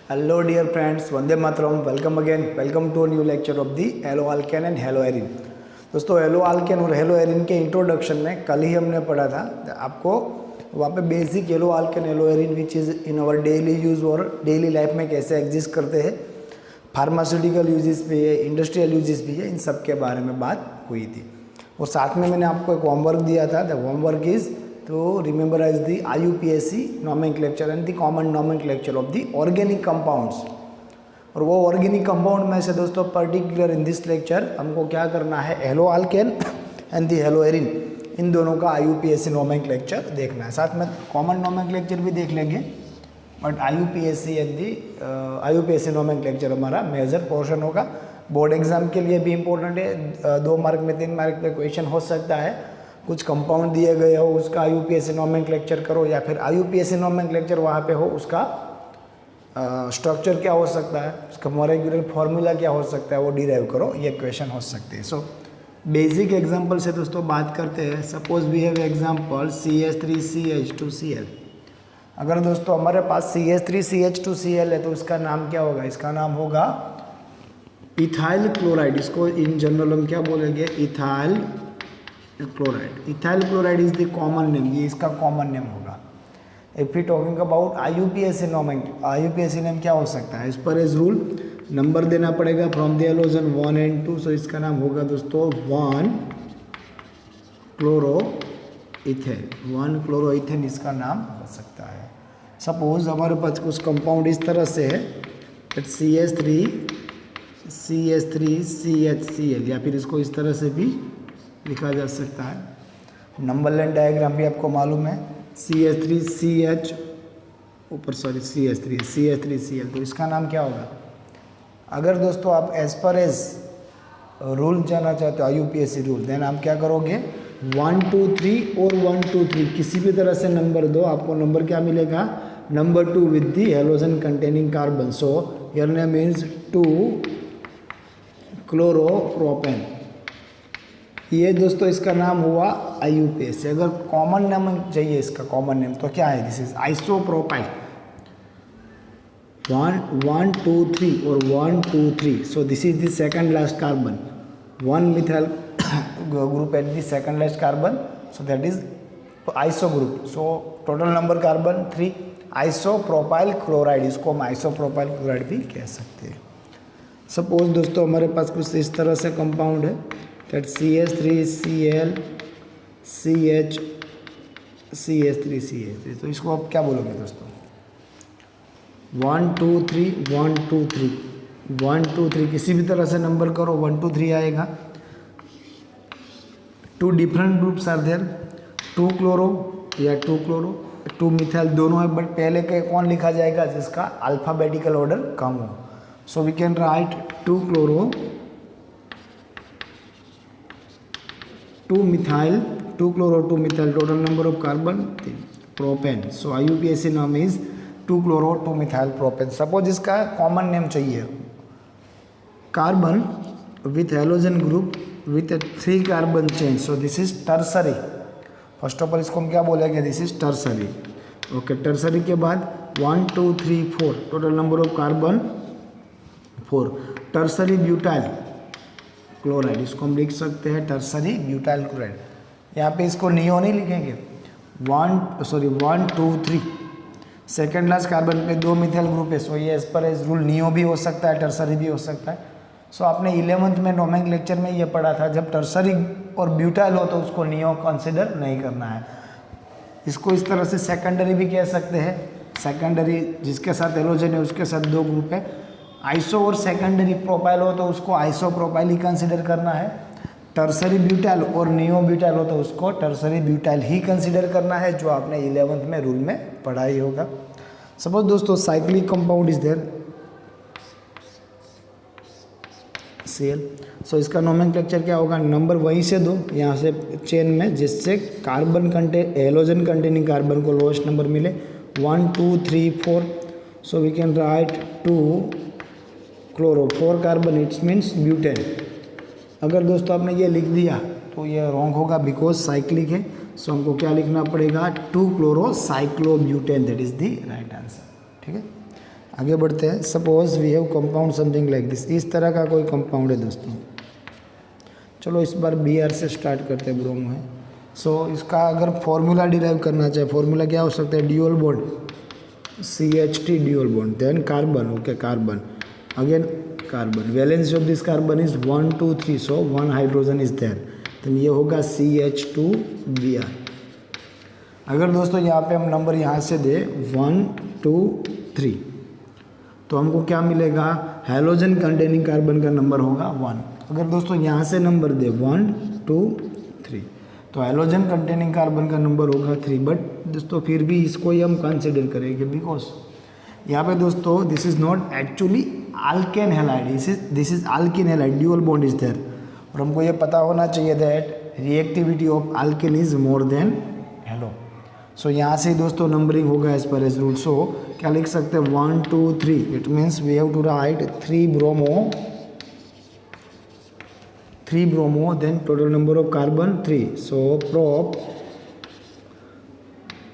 Hello dear friends, Vande Mataram, welcome again, welcome to a new lecture of the halo alkane and halo arene. दोस्तों halo alkane और halo arene के introduction में कल ही हमने पढ़ा था आपको वहाँ पे basic halo alkane halo arene which is in our daily use और डेली लाइफ में कैसे एग्जिस्ट करते हैं, फार्मास्यूटिकल यूजेस भी है, इंडस्ट्रियल यूजेस भी है, इन सब के बारे में बात हुई थी। और साथ में मैंने आपको एक होमवर्क दिया था, the homework is to rememberize the IUPAC nomenclature and the common nomenclature of the organic compounds। और वो ऑर्गेनिक कंपाउंड में से दोस्तों पर्टिकुलर इन दिस लेक्चर हमको क्या करना है, haloalkane and the hello Erin, इन दोनों का IUPAC नोमेंक्लेचर देखना है। साथ में कॉमन नोमेंक्लेचर भी देख लेंगे, but IUPAC and the IUPAC nomenclature हमारा मेजर पोर्शन होगा। बोर्ड एग्जाम के लिए भी इम्पोर्टेंट है, 2 मार्क में 3 मार्क पे क्वेश्चन हो सकता है। कुछ कंपाउंड दिए गए हो उसका IUPAC नोमेंक्लेचर करो, या फिर IUPAC नोमेंक्लेचर वहाँ पे हो उसका स्ट्रक्चर क्या हो सकता है, उसका मॉलिक्यूलर फार्मूला क्या हो सकता है, वो डिराइव करो, ये क्वेश्चन हो सकते हैं। सो बेसिक एग्जांपल से दोस्तों बात करते हैं। Suppose we have example CH3CH2Cl। अगर दोस्तों हमारे पास CH3CH2Cl है तो इसका नाम क्या होगा, इसका नाम होगा इथाइल क्लोराइड। इसको इन जनरल हम क्या बोलेंगे, ethyl chloride. Ethyl chloride is the common name, ये इसका कॉमन नेम होगा। If you talking about IUPAC name क्या हो सकता है, इस पर एज रूल नंबर देना पड़ेगा फ्रॉम द हैलोजन 1 and 2। सो इसका नाम होगा दोस्तों 1 क्लोरोइथेन। 1 क्लोरोइथेन इसका नाम हो सकता है। सपोज हमारे पास कुछ कंपाउंड इस तरह से है, CH3CHCl, या फिर इसको इस तरह से भी लिखा जा सकता है। नंबर लाइन डायग्राम भी आपको मालूम है, CH3CH ऊपर CH3Cl, तो इसका नाम क्या होगा। अगर दोस्तों आप एज पर एज रूल जानना चाहते हो IUPAC रूल, देन आप क्या करोगे, 1 2 3 और 1 2 3 किसी भी तरह से नंबर दो, आपको नंबर क्या मिलेगा, number 2 with the halogen containing carbon. So your name is 2 chloropropane. ये दोस्तों इसका नाम हुआ IUPAC। अगर कॉमन नेम चाहिए इसका कॉमन नेम तो क्या है, दिस इज आइसोप्रोपाइल। 1 2 3 और 1 2 3। सो this is the second last carbon, 1 methyl group at the second last carbon, so that is iso group. So total number carbon 3, isopropyl chloride, इसको हम isopropyl chloride भी कह सकते हैं। सपोज दोस्तों हमारे पास कुछ इस तरह से कंपाउंड है, that CH3Cl CH3CH3, तो इसको आप क्या बोलोगे दोस्तों, 1 2 3 1 2 3 1 2 3 किसी भी तरह से नंबर करो, 1 2 3 आएगा। 2 different groups are there, 2 chloro या 2 क्लोरो 2 मिथाइल दोनों है, बट पहले के कौन लिखा जाएगा जिसका अल्फ़ाबेटिकल ऑर्डर कम हो। So we can write 2 chloro 2 methyl 2 chloro 2 methyl, total number of carbon 3, propane. So IUPAC नाम is 2 chloro 2 methyl propane. Suppose इसका कॉमन नेम चाहिए, carbon with halogen group with 3 carbon chain, so this is tertiary. First of all इसको हम क्या बोलेंगे, this is tertiary. Okay, tertiary के बाद 1 2 3 4, total number of carbon 4, tertiary butyl chloride, इसको हम लिख सकते हैं टर्सरी ब्यूटाइल क्लोराइड। यहाँ पे इसको नियो नहीं लिखेंगे, 1 2 3 सेकेंड लास्ट कार्बन पे 2 मिथाइल ग्रुप है। सो ये as per as rule neo भी हो सकता है, टर्सरी भी हो सकता है। सो आपने 11th में नोमेंक्लेचर में ये पढ़ा था, जब टर्सरी और ब्यूटाइल हो तो उसको नियो कंसिडर नहीं करना है। इसको इस तरह से सेकेंडरी भी कह सकते हैं, सेकेंडरी जिसके साथ हेलोजन है उसके साथ 2 ग्रुप है। आइसो और सेकेंडरी प्रोपाइल हो तो उसको आइसो प्रोपाइल ही कंसिडर करना है। टर्सरी ब्यूटाइल और नियो ब्यूटाइल हो तो उसको टर्सरी ब्यूटाइल ही कंसिडर करना है, जो आपने 11th में रूल में पढ़ा ही होगा। सपोज दोस्तों cyclic compound is there Cl। So इसका नोमेनक्लेचर क्या होगा, नंबर वहीं से दो यहाँ से चेन में, जिससे कार्बन हेलोजन कंटेनिंग कार्बन को लोएस्ट नंबर मिले, 1 2 3 4। So we can write 2 chloro 4 carbon, its means butane. अगर दोस्तों आपने ये लिख दिया तो ये रॉन्ग होगा, बिकॉज साइक्लिक है। सो हमको क्या लिखना पड़ेगा, 2 chloro cyclobutane, that is the right answer. ठीक है। आगे बढ़ते हैं। Suppose we have compound something like this, इस तरह का कोई कंपाउंड है दोस्तों। चलो इस बार Br से स्टार्ट करते हैं, ब्रोमो है। सो इसका अगर फॉर्मूला डिराइव करना चाहे, फॉर्मूला क्या हो सकता है, dual bond CH3 dual bond, then carbon, okay carbon, again carbon, valency of this carbon is 1 2 3, so 1 hydrogen is there, then ये होगा CH2Br। अगर दोस्तों यहाँ पे हम नंबर यहाँ से दे 1 2 3, तो हमको क्या मिलेगा, हैलोजन कंटेनिंग कार्बन का नंबर होगा 1। अगर दोस्तों यहाँ से नंबर दे 1 2 3, तो हैलोजन कंटेनिंग कार्बन का नंबर होगा 3। बट दोस्तों फिर भी इसको ही हम कंसिडर करेंगे, बिकॉज यहाँ पे दोस्तों this is not actually alkane halide, this is alkane halide, dual bond is there. और हमको ये पता होना चाहिए that reactivity of alkane is more than halo. So यहाँ से दोस्तों नंबरिंग होगा एज पर एज रूल। सो क्या लिख सकते हैं 1 2 3, it means we have to write 3 bromo, then total number of carbon 3। So prop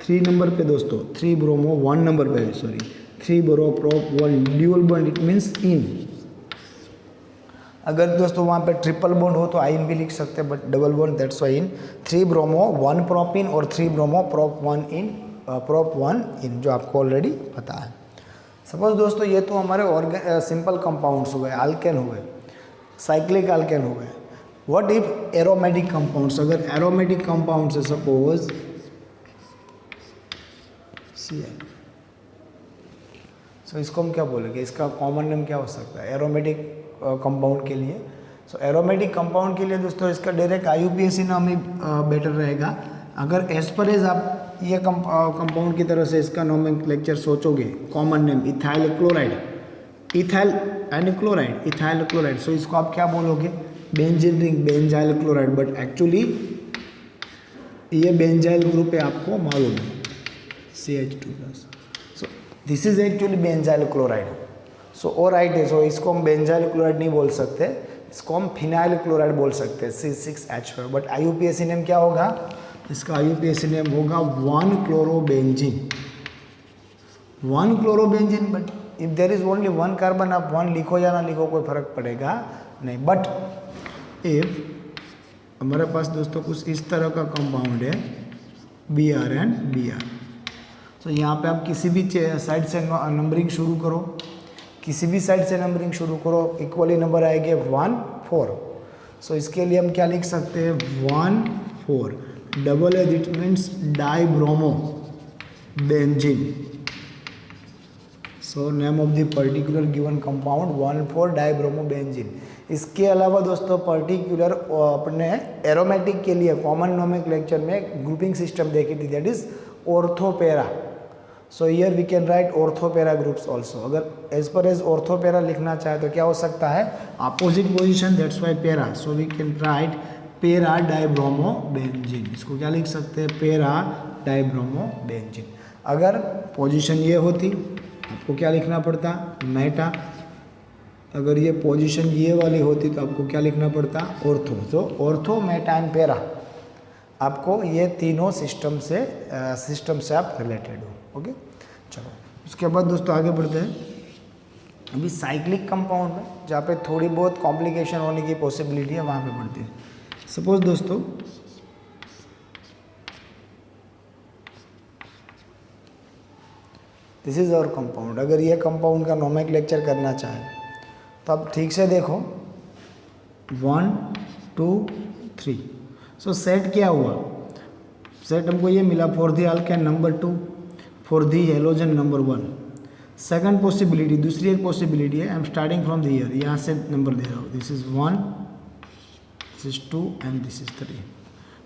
3 number पे दोस्तों 3 ब्रोमो, 1 नंबर पे sorry 3 bro prop 1 dual bond, it means ene. अगर दोस्तों वहाँ पे ट्रिपल बॉन्ड हो तो आइन भी लिख सकते हैं, but double bond that's why in. 3 bromo 1 propyne और 3 ब्रोमो प्रोप 1 इन, प्रोप 1 इन, जो आपको ऑलरेडी पता है। सपोज दोस्तों ये तो हमारे सिंपल कंपाउंड्स हो गए, अल्केन हो गए, साइक्लिक अल्केन हो गए। व्हाट इफ एरोमेटिक कंपाउंड्स, अगर एरोमेटिक कंपाउंड्स है सपोज Cl, सो इसको हम क्या बोलेंगे, इसका कॉमन नेम क्या हो सकता है एरोमेटिक कंपाउंड के लिए। सो एरोमेटिक कंपाउंड के लिए दोस्तों इसका डायरेक्ट IUPAC नाम ही बेटर रहेगा। अगर एज पर एज आप ये कंपाउंड की तरह से इसका नोमेनक्लेचर सोचोगे, common name ethyl chloride, ethyl and chloride, ethyl chloride, so इसको आप क्या बोलोगे, benzene ring, benzyl chloride. But actually ये बेंजाइल ग्रुप है, आपको मालूम है CH2+। So this is actually benzyl chloride. So और राइट है, सो इसको हम बेंजाइल क्लोराइड नहीं बोल सकते, इसको हम फिनाइल क्लोराइड बोल सकते हैं C6H5। बट IUPAC नेम क्या होगा, इसका IUPAC नेम होगा 1 chlorobenzene, 1 chlorobenzene. But if there is only 1 carbon, आप 1 लिखो या ना लिखो कोई फर्क पड़ेगा नहीं। बट इफ हमारे पास दोस्तों कुछ इस तरह का कंपाउंड है Br एंड Br, तो यहाँ पे आप किसी भी साइड से नंबरिंग शुरू करो, किसी भी साइड से नंबरिंग शुरू करो, इक्वली नंबर आएंगे 1 4। सो इसके लिए हम क्या लिख सकते हैं 1 4, double as it means di bromo benzene. So name of the particular given compound 1 4 di bromo benzene. इसके अलावा दोस्तों पर्टिकुलर अपने एरोमेटिक के लिए कॉमन नोमेनक्लेचर में ग्रुपिंग सिस्टम देखी थी, that is ortho para. So here we can write ortho para groups also. अगर एज पर एज ऑर्थोपेरा लिखना चाहे तो क्या हो सकता है, अपोजिट पोजिशन, दैट्स वाई पेरा। सो वी कैन राइट पेरा डाइब्रोमो बेंजीन, इसको क्या लिख सकते हैं, पेरा डाइब्रोमो बेंजीन। अगर पोजीशन ये होती आपको क्या लिखना पड़ता, मेटा। अगर ये पोजीशन ये वाली होती तो आपको क्या लिखना पड़ता, ऑर्थो। तो ऑर्थो, मेटा एंड पेरा, आपको ये तीनों सिस्टम से आप रिलेटेड हो। ओके, चलो उसके बाद दोस्तों आगे बढ़ते हैं। अभी साइक्लिक कंपाउंड में जहाँ पे थोड़ी बहुत कॉम्प्लिकेशन होने की पॉसिबिलिटी है, वहाँ पे बढ़ते हैं। सपोज दोस्तों दिस इज आवर कंपाउंड। अगर ये कंपाउंड का नोमेनक्लेचर करना चाहे तो आप ठीक से देखो 1 2 3। सो सेट क्या हुआ, सेट हमको ये मिला for the alkane number 2, for the halogen number 1। Second possibility, दूसरी एक पॉसिबिलिटी है, I am starting from the year, यहाँ से नंबर दे रहा हूँ, this is 1, this is 2 and this is 3।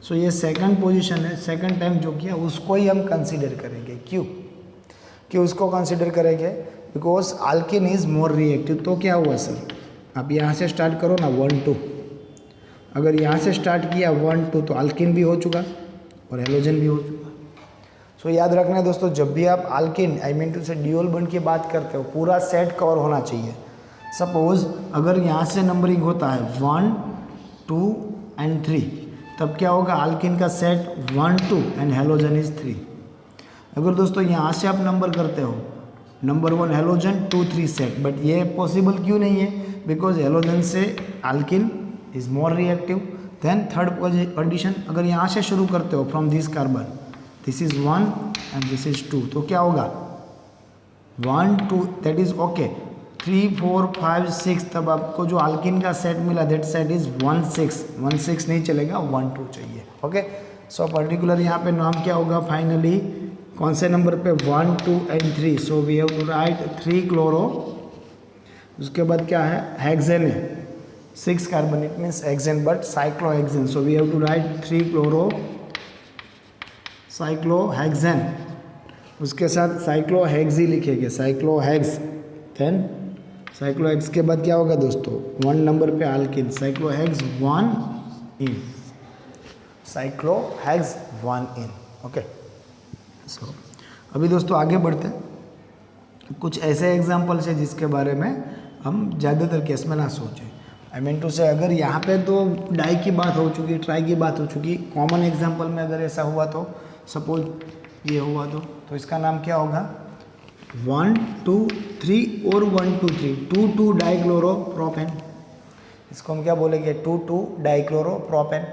सो ये सेकंड पोजीशन है, सेकंड टाइम जो किया उसको ही हम कंसीडर करेंगे। क्यों उसको कंसीडर करेंगे, because alkene is more reactive. तो क्या हुआ सर, आप यहाँ से स्टार्ट करो ना 1 2, अगर यहाँ से स्टार्ट किया 1 2 तो अल्किन भी हो चुका और हेलोजन भी हो चुका। सो याद रखना दोस्तों, जब भी आप अल्किन आई मीन टू से ड्यूअल बॉन्ड की बात करते हो पूरा सेट कवर होना चाहिए। सपोज अगर यहाँ से नंबरिंग होता है 1 2 एंड 3, तब क्या होगा, अल्किन का सेट 1 2 एंड हेलोजन इज 3। अगर दोस्तों यहाँ से आप नंबर करते हो नंबर 1 हेलोजन 2 3 सेट, बट ये पॉसिबल क्यों नहीं है? बिकॉज हेलोजन से alkyl is more reactive then third condition. अगर यहाँ से शुरू करते हो from this carbon, this is 1 and this is 2, तो क्या होगा 1 2 दैट इज ओके। 3 4 5 6 तब आपको जो अल्किन का सेट मिला दैट सेट इज 1 6 नहीं चलेगा, 1 2 चाहिए। ओके, सो पर्टिकुलर यहाँ पे नाम क्या होगा फाइनली, कौन से नंबर पे 1 2 and 3, so we have to write 3 chloro, उसके बाद क्या है हेक्सेन है 6 carbon, it means hexane but cyclohexane, so we have to write 3 chloro cyclohexane, उसके साथ साइक्लोहेक्सी लिखेंगे, साइक्लोहेक्स, देन साइक्लोहेक्स के बाद क्या होगा दोस्तों 1 नंबर पे अल्किन, साइक्लोहेक्स 1 इन, साइक्लोहेक्स 1 इन। ओके, सो अभी दोस्तों आगे बढ़ते हैं। कुछ ऐसे एग्जाम्पल्स है जिसके बारे में हम ज़्यादातर केस में ना सोचें। आई मीन टू से अगर यहाँ पे तो डाई की बात हो चुकी, ट्राई की बात हो चुकी, कॉमन एग्जाम्पल में अगर ऐसा हुआ तो सपोज ये हुआ तो इसका नाम क्या होगा 1 2 3 और 1 2 3 2 2 डाइक्लोरोप्रोपेन, इसको हम क्या बोलेंगे 2 2 डाइक्लोरोप्रोपेन।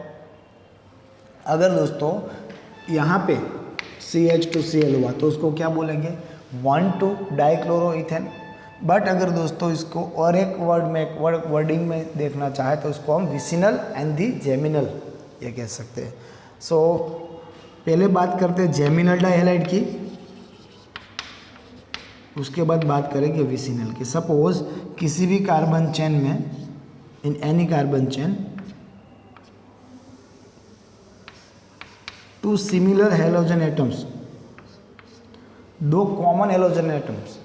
अगर दोस्तों यहाँ पे CH2Cl हुआ तो उसको क्या बोलेंगे 1 2 डाइक्लोरोइथेन। बट अगर दोस्तों इसको और एक वर्ड में वर्डिंग में देखना चाहे तो इसको हम विसिनल एंड दी जेमिनल ये कह सकते हैं। सो पहले बात करते हैं जेमिनल डाइहैलाइड की, उसके बाद बात करेंगे विसिनल की। सपोज किसी भी कार्बन चेन में, in any carbon chain, 2 similar halogen atoms, 2 common halogen atoms,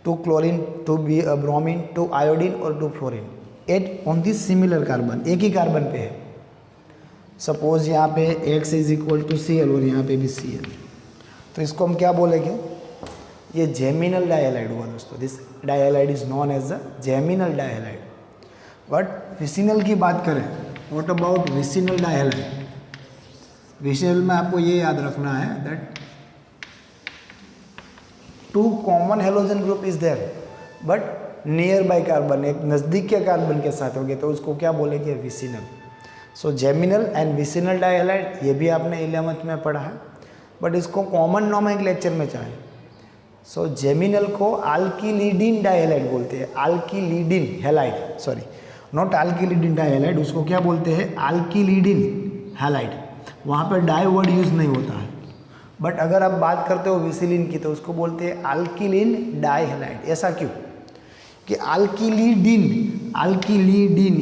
2 chlorine 2 bromine 2 iodine और 2 fluorine at on this similar carbon, एक ही कार्बन पे है। सपोज यहाँ पे X is equal to Cl और यहाँ पे भी Cl, तो इसको हम क्या बोलेंगे, ये जेमिनल डाइहैलाइड हुआ दोस्तों। This dihalide is known as the geminal dihalide. But vicinal की बात करें, what about vicinal dihalide? Vicinal में आपको ये याद रखना है that 2 common halogen group is there but nearby carbon, एक नज़दीक के कार्बन के साथ होंगे तो उसको क्या बोलेंगे vicinal. So geminal and vicinal dihalide ये भी आपने 11th में पढ़ा है, बट इसको कॉमन नोमेनक्लेचर में चाहे। सो जेमिनल को अल्किलिडीन डाइहैलाइड बोलते हैं, अल्किलिडीन हैलाइड, सॉरी नॉट अल्किलिडीन डाइहैलाइड, उसको क्या बोलते हैं अल्किलिडीन हैलाइड। वहाँ पर डाई वर्ड यूज़ नहीं होता है। बट अगर आप बात करते हो विसिलिन की तो उसको बोलते हैं अल्किलिन डाइहैलाइड। ऐसा क्यों कि अल्किलिडीन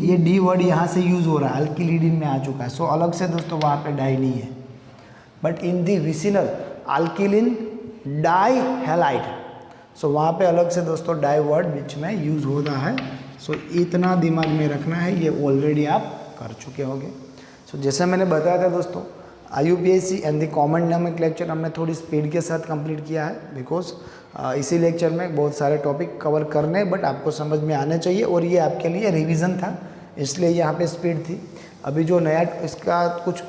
ये डी वर्ड यहाँ से यूज़ हो रहा है, अल्किलिडीन में आ चुका है। सो अलग से दोस्तों वहाँ पे डाई नहीं है। बट इन दी विसिनल अल्किलिन डाइहैलाइड, सो वहाँ पे अलग से दोस्तों डाई वर्ड बीच में यूज़ होता है। सो इतना दिमाग में रखना है, ये ऑलरेडी आप कर चुके होंगे। सो जैसे मैंने बताया था दोस्तों IUPAC and the common nomenclature हमने थोड़ी स्पीड के साथ कंप्लीट किया है, बिकॉज इसी लेक्चर में बहुत सारे टॉपिक कवर करने बट आपको समझ में आने चाहिए, और ये आपके लिए रिवीजन था इसलिए यहाँ पे स्पीड थी। अभी जो नया इसका कुछ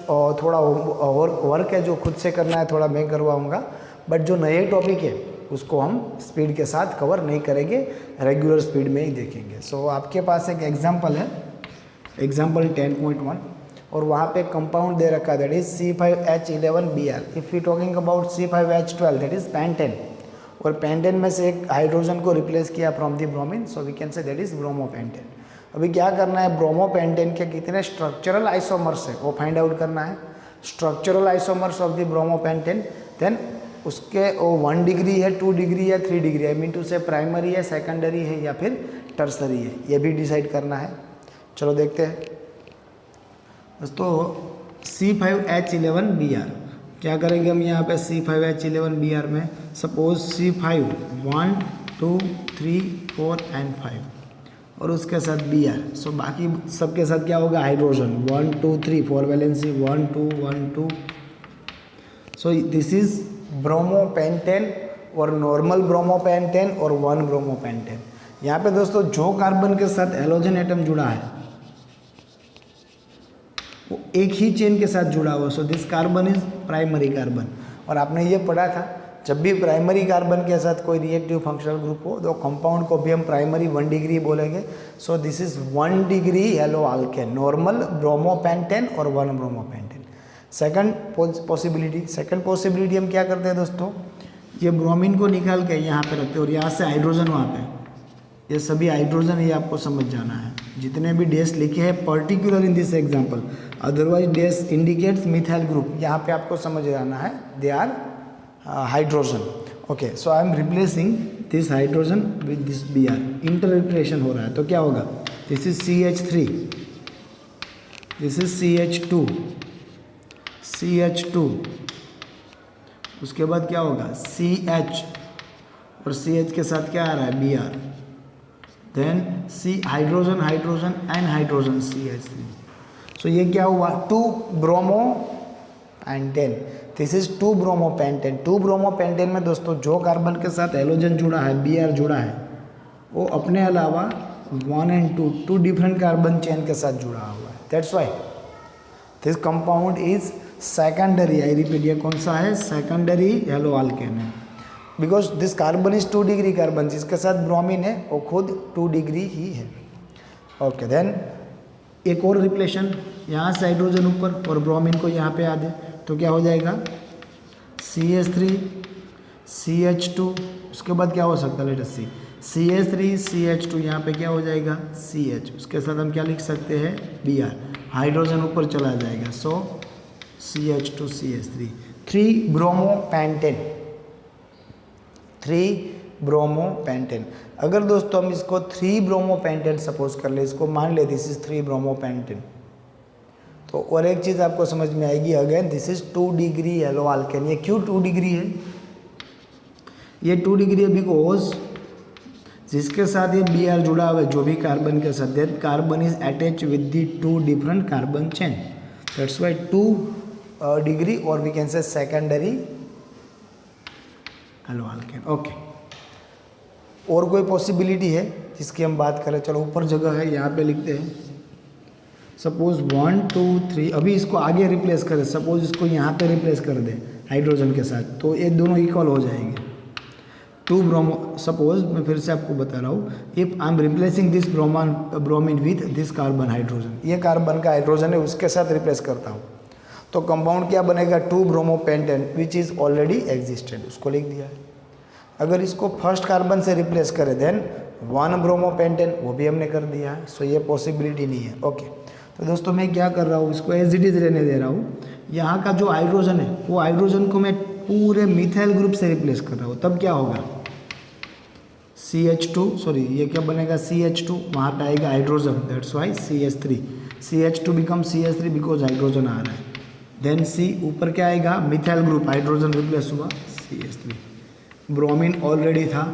थोड़ा और वर्क है जो खुद से करना है, थोड़ा मैं करवाऊँगा, बट जो नए टॉपिक है उसको हम स्पीड के साथ कवर नहीं करेंगे, रेगुलर स्पीड में ही देखेंगे। सो आपके पास एक एग्जाम्पल है, एग्जाम्पल 10.1, और वहाँ पे कंपाउंड दे रखा है that is C5H11Br। If you talking about C5H12 that is pentane, और पेंटेन में से एक हाइड्रोजन को रिप्लेस किया from the bromine, so we can say that is bromopentane. अभी क्या करना है, ब्रोमोपेंटेन के कितने स्ट्रक्चरल आइसोमर्स है वो फाइंड आउट करना है। Structural isomers of the bromopentane, then उसके 1 डिग्री है, 2 डिग्री है, 3 डिग्री है, मीन टू से प्राइमरी है, सेकेंडरी है या फिर टर्सरी है, ये भी डिसाइड करना है। चलो देखते हैं दोस्तों C5H11Br क्या करेंगे हम यहाँ पे C5H11Br में, सपोज C5 1 2 3 4 एंड 5 और उसके साथ Br। सो बाकी सबके साथ क्या होगा hydrogen 1 2 3 4 valency 1 2 1 2। So this is bromopentane और नॉर्मल ब्रोमोपेंटेन और 1 ब्रोमोपेंटेन। यहाँ पे दोस्तों जो कार्बन के साथ हेलोजन एटम जुड़ा है वो एक ही चेन के साथ जुड़ा हुआ, so this carbon is primary carbon. और आपने ये पढ़ा था जब भी प्राइमरी कार्बन के साथ कोई रिएक्टिव फंक्शनल ग्रुप हो तो कंपाउंड को भी हम प्राइमरी 1 डिग्री बोलेंगे। सो this is 1 degree hello Alcaine, normal bromopentane और 1 ब्रोमोपेंटेन। सेकंड पॉसिबिलिटी हम क्या करते हैं दोस्तों, ये ब्रोमीन को निकाल के यहाँ पे रखते हैं और यहाँ से हाइड्रोजन वहाँ पे, ये सभी हाइड्रोजन, ये आपको समझ जाना है। जितने भी डैश लिखे हैं particular in this example, otherwise dash indicates methyl group, यहाँ पे आपको समझ जाना है they are hydrogen. Okay, so I am replacing this hydrogen with this Br, इंटर रिप्लेशन हो रहा है। तो क्या होगा, this is CH3, this is CH2, उसके बाद क्या होगा CH, और CH के साथ क्या आ रहा है Br, then C hydrogen hydrogen and hydrogen CH3। So ये क्या हुआ 2 bromopentane, this is 2 bromopentane. 2 bromopentane में दोस्तों जो कार्बन के साथ हेलोजन जुड़ा है, Br जुड़ा है, वो अपने अलावा 1 and 2 डिफरेंट कार्बन चेन के साथ जुड़ा हुआ है। That's why this compound is secondary. I repeat, ये कौन सा है, सेकेंडरी हेलो आल्केन है, because this carbon is 2 degree carbon, जिसके साथ ब्रोमीन है वो खुद 2 डिग्री ही है। ओके, देन एक और रिप्लेशन, यहाँ से हाइड्रोजन ऊपर और ब्रोमीन को यहाँ पे आ दे तो क्या हो जाएगा CH3 CH2, उसके बाद क्या हो सकता है लेट अस सी, CH3 CH2, यहाँ पे क्या हो जाएगा CH, उसके साथ हम क्या लिख सकते हैं Br, हाइड्रोजन ऊपर चला जाएगा। सो CH2 CH3, 3 ब्रोमोपेंटेन, 3 ब्रोमोपेंटेन। अगर दोस्तों हम इसको 3 ब्रोमोपेंटेन सपोज कर ले, इसको मान ले दिस इज 3 ब्रोमोपेंटेन, तो और एक चीज़ आपको समझ में आएगी, again this is 2 degree hello Alcaine. ये क्यों 2 डिग्री है, ये 2 डिग्री है बिकॉज जिसके साथ ये Br जुड़ा हुआ है, जो भी कार्बन के साथ, that carbon is attach with the 2 different carbon chain, that's why 2 degree, और we can say secondary haloalkane. Okay, और कोई पॉसिबिलिटी है जिसकी हम बात करें, चलो ऊपर जगह है यहाँ पे लिखते हैं, सपोज 1 2 3, अभी इसको आगे रिप्लेस करें, सपोज इसको यहाँ पे रिप्लेस कर दें हाइड्रोजन के साथ, तो ये दोनों इक्वल हो जाएंगे। 2 ब्रोमो, सपोज मैं फिर से आपको बता रहा हूँ, if I am replacing this bromine with this carbon hydrogen, ये कार्बन का हाइड्रोजन है उसके साथ रिप्लेस करता हूँ, तो कंपाउंड क्या बनेगा 2 bromopentane which is already existed, उसको लिख दिया है। अगर इसको फर्स्ट कार्बन से रिप्लेस करें देन 1 ब्रोमोपेंटेन, वो भी हमने कर दिया है। सो ये पॉसिबिलिटी नहीं है। ओके, तो दोस्तों मैं क्या कर रहा हूँ, इसको एज इट इज़ रहने दे रहा हूँ। यहाँ का जो हाइड्रोजन है वो हाइड्रोजन को मैं पूरे मिथाइल ग्रुप से रिप्लेस कर रहा हूँ, तब क्या होगा CH2, सॉरी ये क्या बनेगा CH2, वहाँ पे आएगा hydrogen, that's why CH3, CH2 become CH3 because hydrogen आ रहा है। देन C ऊपर क्या आएगा मिथाइल ग्रुप, हाइड्रोजन रिप्लेस हुआ CH3, ब्रोमीन ऑलरेडी था,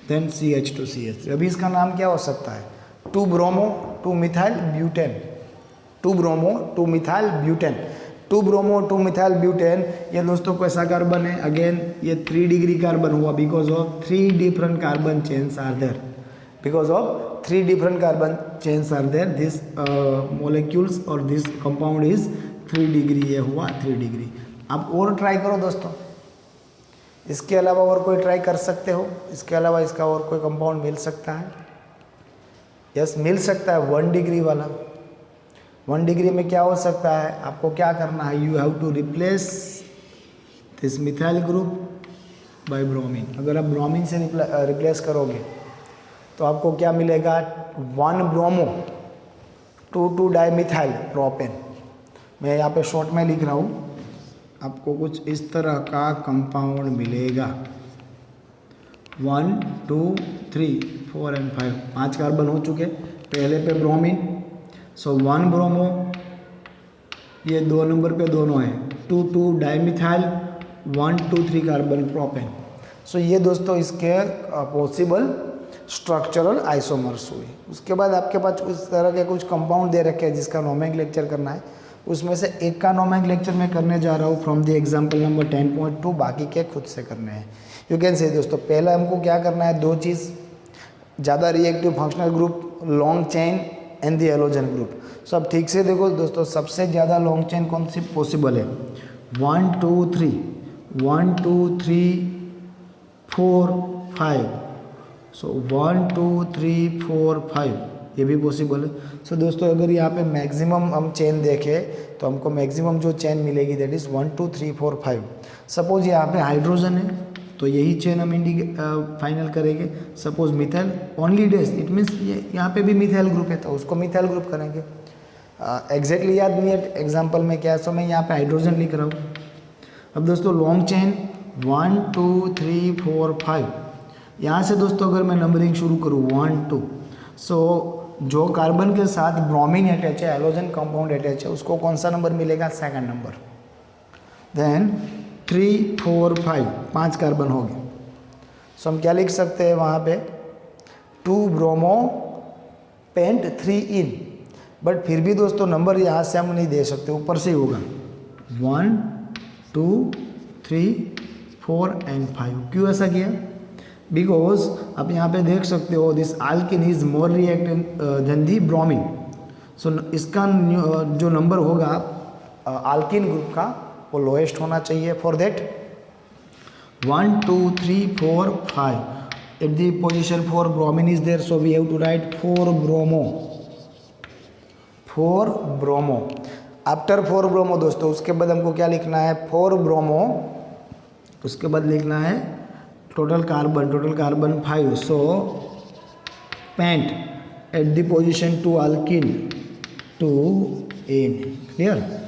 देन CH2 CH3। अभी इसका नाम क्या हो सकता है 2 bromo 2 methyl butane, 2 bromo 2 methyl butane, 2 bromo 2 methyl butane. ये दोस्तों कैसा कार्बन है, अगेन ये 3 डिग्री कार्बन हुआ because of 3 different carbon chains are there, because of 3 different carbon chains are there, this molecules और दिस कंपाउंड इज 3 डिग्री, ये हुआ 3 degree. आप और ट्राई करो दोस्तों, इसके अलावा और कोई ट्राई कर सकते हो, इसके अलावा इसका और कोई कंपाउंड मिल सकता है, यस मिल सकता है 1 डिग्री वाला। 1 डिग्री में क्या हो सकता है, आपको क्या करना है, you have to replace this methyl group by bromine. अगर आप ब्रोमीन से रिप्लेस करोगे तो आपको क्या मिलेगा 1 ब्रोमो 2 डाइमिथाइल प्रोपेन। मैं यहाँ पे शॉर्ट में लिख रहा हूँ, आपको कुछ इस तरह का कंपाउंड मिलेगा 1 2 3 4 एंड 5 कार्बन हो चुके पहले पे ब्रोमीन। सो 1 ब्रोमो, ये 2 नंबर पे दोनों हैं 2 डाइमिथाइल 1 2 3 कार्बन प्रोपेन। सो ये दोस्तों इसके पॉसिबल स्ट्रक्चरल आइसोमर्स हुए। उसके बाद आपके पास उस तरह के कुछ कंपाउंड दे रखे हैं जिसका नोमेनक्लेचर करना है, उसमें से एक का नोमेनक्लेचर मैं करने जा रहा हूँ फ्रॉम द एग्जाम्पल नंबर 10.2, बाकी के खुद से करने हैं। यू कैन से दोस्तों पहला हमको क्या करना है, 2 चीज़, ज़्यादा reactive functional group long chain and the halogen group. So अब ठीक से देखो दोस्तों, सबसे ज़्यादा लॉन्ग चेन कौन सी पॉसिबल है 1 2 3, 1 2 3 4 5, सो 1 2 3 4 5, ये भी पॉसिबल है। सो दोस्तों अगर यहाँ पे मैक्सिमम हम चेन देखें तो हमको मैक्सिमम जो चेन मिलेगी दैट इज़ 1 2 3 4 5। सपोज यहाँ पे हाइड्रोजन है तो यही चेन हम फाइनल करेंगे। Suppose methyl only days, it means यहाँ पे भी मिथाइल ग्रुप है तो उसको मिथाइल ग्रुप करेंगे। एग्जैक्टली याद नहीं है एग्जाम्पल में क्या है, सो मैं यहाँ पे हाइड्रोजन लिख रहा हूँ। अब दोस्तों लॉन्ग चेन 1 2 3 4 5, यहाँ से दोस्तों अगर मैं नंबरिंग शुरू करूँ 1 2, सो जो कार्बन के साथ ब्रोमीन अटैच है, हैलोजन कंपाउंड अटैच है, उसको कौन सा नंबर मिलेगा, सेकंड नंबर। देन 3 4 5, 5 कार्बन हो गए। सो हम क्या लिख सकते हैं वहाँ पे 2 ब्रोमो पेंट 3 इन, बट फिर भी दोस्तों नंबर यहाँ से हम नहीं दे सकते, ऊपर से ही होगा 1 2 3 4 एंड 5। क्यों ऐसा किया, बिकॉज आप यहाँ पे देख सकते हो this alkene is more reactive than the bromine. So इसका जो नंबर होगा आल्किन ग्रुप का वो लोएस्ट होना चाहिए। For that 1 2 3 4 5 at the position 4 bromine is there, so we have to write 4 bromo, 4 bromo. After 4 bromo दोस्तों उसके बाद हमको क्या लिखना है 4 ब्रोमो, उसके बाद लिखना है total carbon 5, so pent at the position 2 alkene 2 ene. Clear.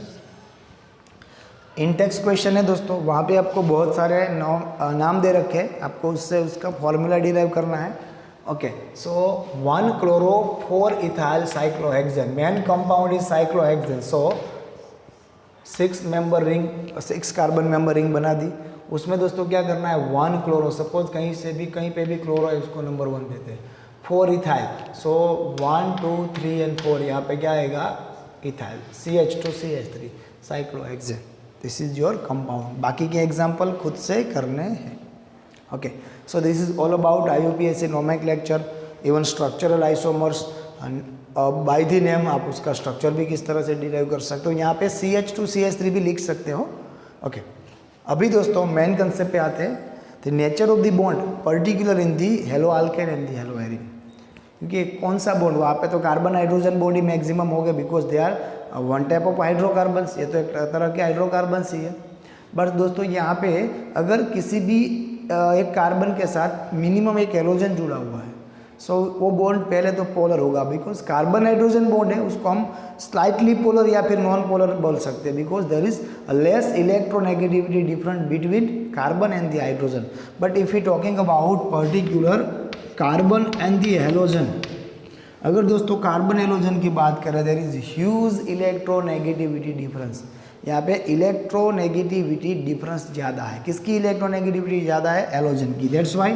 इंटेक्स क्वेश्चन है दोस्तों, वहाँ पे आपको बहुत सारे नाम दे रखे हैं, आपको उससे उसका फॉर्मूला डिराइव करना है। Okay, so 1 chloro 4 ethyl cyclohexane, main compound is cyclohexane. So 6 member ring, 6 carbon member ring बना दी। उसमें दोस्तों क्या करना है 1 क्लोरो, सपोज कहीं पे भी क्लोरो है उसको नंबर 1 देते हैं। 4 इथाइल, सो 1 2 3 एंड 4, यहाँ पे क्या आएगा ethyl, CH2CH3 cyclohexane. This is your compound. बाकी के एग्जाम्पल खुद से करने हैं। Okay, so this is all about IUPAC nomenclature, even structural isomers. By the name आप उसका स्ट्रक्चर भी किस तरह से डिराइव कर सकते हो, यहाँ पे CH2CH3 भी लिख सकते हो। ओके, अभी दोस्तों मेन कंसेप्ट पे आते हैं, the nature of the bond particular in the halo alkane and the hello arene. क्योंकि कौन सा बॉन्ड, वहाँ पे तो कार्बन हाइड्रोजन बॉन्ड ही मैक्सिमम हो गए, because they are one type of hydrocarbons, ये तो एक तरह के हाइड्रोकार्बन्स ही है। बट दोस्तों यहाँ पे अगर किसी भी एक कार्बन के साथ मिनिमम एक हैलोजन जुड़ा हुआ है, सो वो बॉन्ड पहले तो पोलर होगा, बिकॉज कार्बन हाइड्रोजन बॉन्ड है उसको हम स्लाइटली पोलर या फिर नॉन पोलर बोल सकते हैं, because there is less electronegativity different between carbon and the hydrogen. But if you talking about particular carbon and the halogen, अगर दोस्तों कार्बन हैलोजन की बात करें there is huge electronegativity difference. यहाँ पे इलेक्ट्रोनेगेटिविटी डिफरेंस ज़्यादा है। किसकी इलेक्ट्रोनेगेटिविटी ज़्यादा है, हैलोजन की। That's why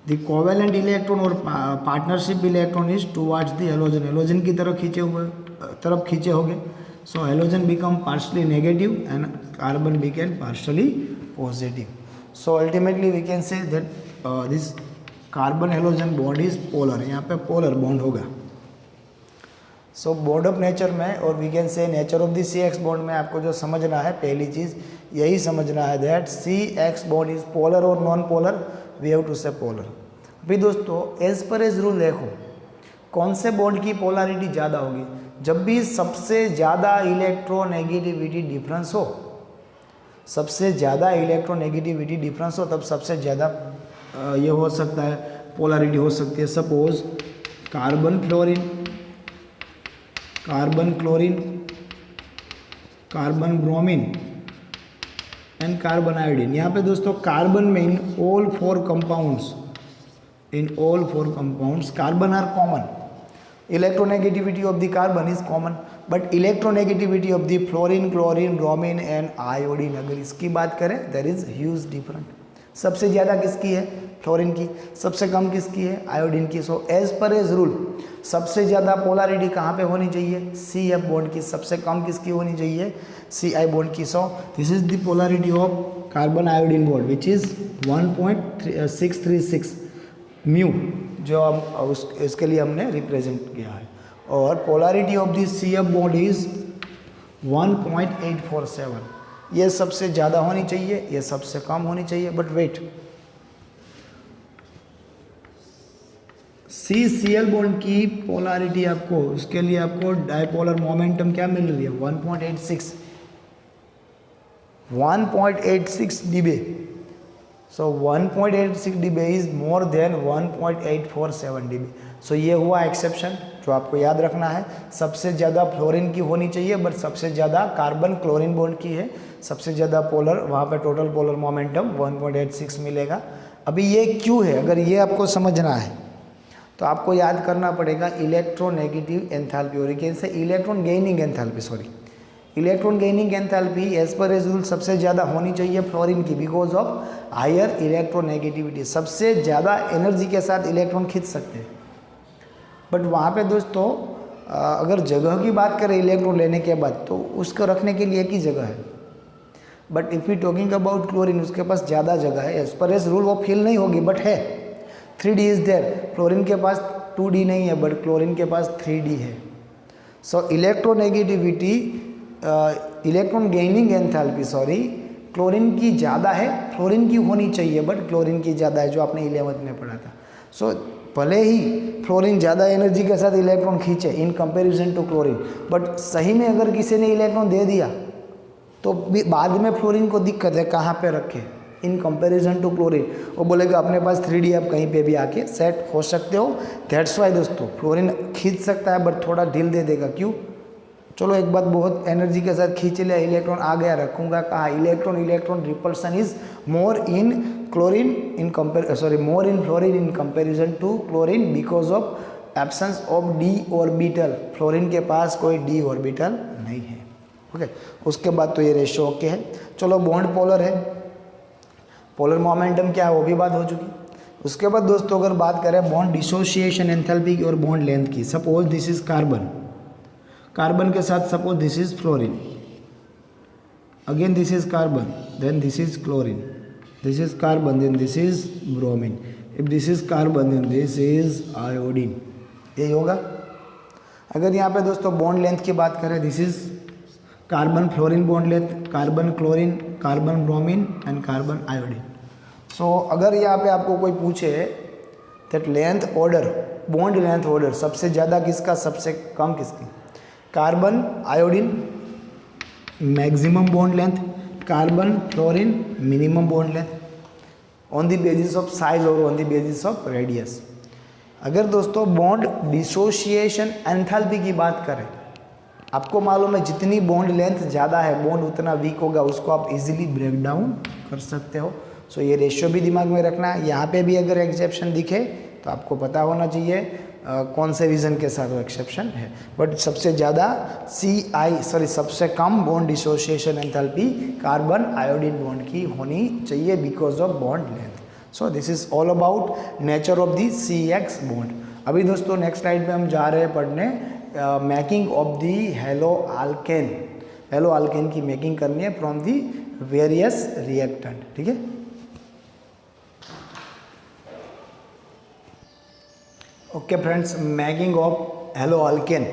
the covalent electron और partnership electron is towards the halogen, halogen की तरफ खींचे होंगे। So halogen become partially negative and carbon became partially positive. So ultimately we can say that this carbon halogen bond is polar, यहाँ पे polar bond होगा। So bond of nature में और we can say nature of the CX bond में आपको जो समझना है, पहली चीज़ यही समझना है that CX bond is polar और non polar, we have to say polar. अभी दोस्तों एज पर एज रूल देखो, कौन से बॉन्ड की पोलरिटी ज़्यादा होगी, जब भी सबसे ज़्यादा इलेक्ट्रोनेगेटिविटी डिफरेंस हो, सबसे ज़्यादा इलेक्ट्रोनेगेटिविटी डिफरेंस हो तब सबसे ज़्यादा ये हो सकता है, पोलरिटी हो सकती है। Suppose carbon chlorine, carbon chlorine, carbon bromine and carbon iodine. यहाँ पे दोस्तों कार्बन में in all four compounds carbon are common, electronegativity of the carbon is common, but electronegativity of the fluorine, chlorine, bromine and iodine अगर इसकी बात करें there is huge different. सबसे ज़्यादा किसकी है, फ्लोरीन की, सबसे कम किसकी है, आयोडीन की। So as per as rule सबसे ज़्यादा पोलरिटी कहाँ पे होनी चाहिए, CF बॉन्ड की, सबसे कम किसकी होनी चाहिए, CI बॉन्ड की। सो this is the polarity of carbon iodine bond which is 1.636 mu, जो हम इसके लिए हमने रिप्रेजेंट किया है। और polarity of the CF bond is 1.847, ये सबसे ज़्यादा होनी चाहिए, ये सबसे कम होनी चाहिए। बट वेट, CCl बॉन्ड की पोलैरिटी आपको, उसके लिए आपको डायपोलर मोमेंटम क्या मिल रही है? 1.86 dB। So 1.86 dB is more then 1.847 dB। सो ये हुआ एक्सेप्शन जो आपको याद रखना है। सबसे ज़्यादा फ्लोरीन की होनी चाहिए, बट सबसे ज़्यादा कार्बन क्लोरीन बॉन्ड की है। सबसे ज़्यादा पोलर, वहाँ पे टोटल पोलर मोमेंटम 1.86 मिलेगा। अभी ये क्यों है, अगर ये आपको समझना है तो आपको याद करना पड़ेगा इलेक्ट्रोनेगेटिव एंथैल्पी, और कैसे electron gaining enthalpy, sorry electron gaining enthalpy as per as rule सबसे ज़्यादा होनी चाहिए फ्लोरीन की, बिकॉज ऑफ हायर इलेक्ट्रोनेगेटिविटी। सबसे ज़्यादा एनर्जी के साथ इलेक्ट्रॉन खींच सकते हैं। बट वहाँ पे दोस्तों अगर जगह की बात करें इलेक्ट्रॉन लेने के बाद, तो उसको रखने के लिए एक ही जगह है। But if you talking about chlorine, उसके पास ज़्यादा जगह है। एज पर एज रूल वो फिल नहीं होगी, बट है 3D इज देयर। फ्लोरीन के पास 2D नहीं है, बट क्लोरीन के पास 3D है। So electronegativity, electron gaining enthalpy sorry, chlorine की ज़्यादा है, फ्लोरीन की होनी चाहिए, बट क्लोरीन की ज़्यादा है, जो आपने 11th में पढ़ा था। सो भले ही फ्लोरीन ज़्यादा एनर्जी के साथ इलेक्ट्रॉन खींचे in comparison to chlorine, but सही में अगर किसी ने इलेक्ट्रॉन दे दिया तो बाद में फ्लोरीन को दिक्कत है कहाँ पे रखे इन कंपैरिजन टू क्लोरीन। वो बोलेगा अपने पास 3D, आप कहीं पे भी आके सेट हो सकते हो। दैट्स वाई दोस्तों फ्लोरीन खींच सकता है, बट थोड़ा ढील दे देगा। क्यों? चलो एक बात, बहुत एनर्जी के साथ खींच लिया, इलेक्ट्रॉन आ गया, रखूंगा कहाँ? Electron repulsion is more in chlorine in more in fluorine in comparison to chlorine, because of absence of d orbital. Fluorine के पास कोई d ऑर्बिटल नहीं है। ओके, उसके बाद तो ये रेशियो ओके है। चलो बॉन्ड पोलर है, पोलर मोमेंटम क्या है वो भी बात हो चुकी। उसके बाद दोस्तों अगर बात करें बॉन्ड डिसोसिएशन एंथैल्पी की और बॉन्ड लेंथ की, suppose this is carbon, carbon के साथ suppose this is fluorine, again this is carbon, then this is chlorine, this is carbon, then this is bromine, if this is carbon then this is iodine. यही होगा। अगर यहाँ पे दोस्तों bond length की बात करें, this is carbon fluorine bond length, carbon chlorine, carbon bromine and carbon iodine. So अगर यहाँ पे आपको कोई पूछे that length order, bond length order सबसे ज़्यादा किसका, सबसे कम किसकी? Carbon iodine maximum bond length, carbon fluorine minimum bond length, on the basis of size और on the basis of radius. अगर दोस्तों बॉन्ड डिसोसिएशन एंथैल्पी की बात करें, आपको मालूम है जितनी बॉन्ड लेंथ ज़्यादा है बॉन्ड उतना वीक होगा, उसको आप इजीली ब्रेक डाउन कर सकते हो। सो ये रेशियो भी दिमाग में रखना है। यहाँ पे भी अगर एक्सेप्शन दिखे तो आपको पता होना चाहिए कौन से रीज़न के साथ वो एक्सेप्शन है। बट सबसे ज़्यादा सबसे कम bond dissociation enthalpy carbon iodine bond की होनी चाहिए, because of bond length. So this is all about nature of the CX bond. अभी दोस्तों नेक्स्ट स्लाइड में हम जा रहे हैं पढ़ने making of the hello Alcaine. Hello Alcaine की मेकिंग करनी है फ्रॉम दी वेरियस रिएक्टेंट। ठीक है, okay friends, making of hello Alcaine.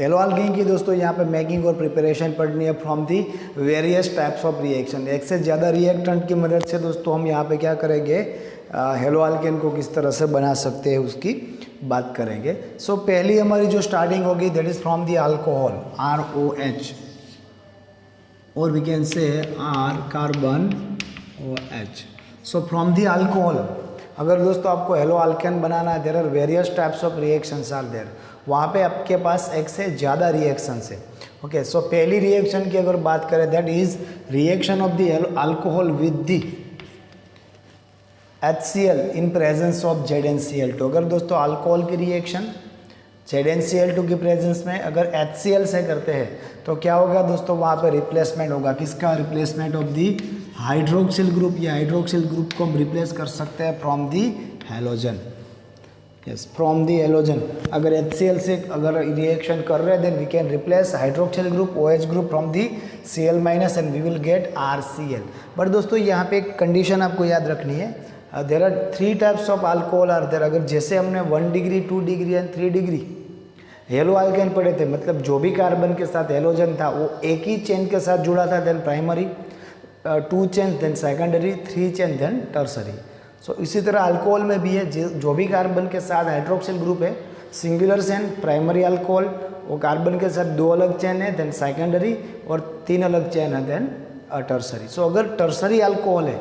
Hello Alcaine की दोस्तों यहाँ पे मेकिंग और प्रिपरेशन पढ़नी है from the various types of reaction. एक से ज़्यादा रिएक्टेंट की मदद से दोस्तों हम यहाँ पे क्या करेंगे, हेलो आल्केन को किस तरह से बना सकते हैं उसकी बात करेंगे। सो पहली हमारी जो स्टार्टिंग होगी that is from the alcohol ROH, और we can say R carbon OH। So from the alcohol, अगर दोस्तों आपको हेलो आल्केन बनाना है, there are various types of reactions are there. वहाँ पे आपके पास एक से ज़्यादा रिएक्शंस है। ओके, सो पहली रिएक्शन की अगर बात करें that is reaction of the alcohol with the HCl in presence of ZnCl2। अगर दोस्तों अल्कोहल की रिएक्शन ZnCl2 की प्रेजेंस में अगर HCl से करते हैं तो क्या होगा दोस्तों, वहाँ पे रिप्लेसमेंट होगा। किसका replacement? Of the hydroxyl group. या हाइड्रोक्सिल ग्रुप को हम रिप्लेस कर सकते हैं from the halogen. Yes, from the halogen. अगर HCl से अगर रिएक्शन कर रहे हैं then we can replace hydroxyl group OH group from the Cl- and we will get RCl। But दोस्तों यहाँ पे एक कंडीशन आपको याद रखनी है, there are 3 types of alcohol are there. अगर जैसे हमने 1 degree 2 degree and 3 degree hello alkane पढ़े थे, मतलब जो भी कार्बन के साथ हेलोजन था वो एक ही चेन के साथ जुड़ा था, then primary, 2 chain, then secondary, 3 chain, then tertiary. So इसी तरह अल्कोहल में भी है, जो भी कार्बन के साथ हाइड्रोक्सिल ग्रुप है, सिंगुलर चेन प्राइमरी अल्कोहल, वो कार्बन के साथ 2 अलग चेन है, देन सेकेंडरी, और 3 अलग चेन है, देन टर्सरी। सो अगर टर्सरी अल्कोहल है,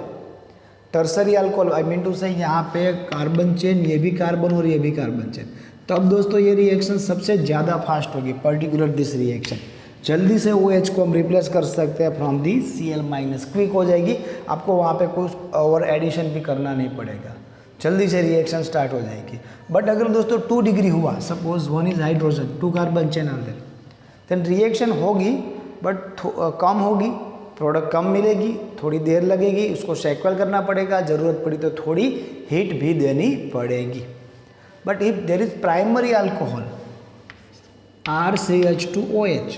tertiary alcohol I mean to say यहाँ पे कार्बन चेन, ये भी कार्बन और ये भी कार्बन चेन, तब दोस्तों ये रिएक्शन सबसे ज़्यादा फास्ट होगी, पर्टिकुलर दिस रिएक्शन। जल्दी से OH को हम रिप्लेस कर सकते हैं फ्रॉम दी Cl-, क्विक हो जाएगी, आपको वहाँ पे कुछ और एडिशन भी करना नहीं पड़ेगा, जल्दी से रिएक्शन स्टार्ट हो जाएगी। बट अगर दोस्तों 2 डिग्री हुआ, suppose 1 is hydrogen, 2 carbon chain are there, then reaction होगी बट कम होगी, प्रोडक्ट कम मिलेगी, थोड़ी देर लगेगी, उसको शैकल करना पड़ेगा, ज़रूरत पड़ी तो थोड़ी हीट भी देनी पड़ेगी। But if there is primary alcohol RCH2OH,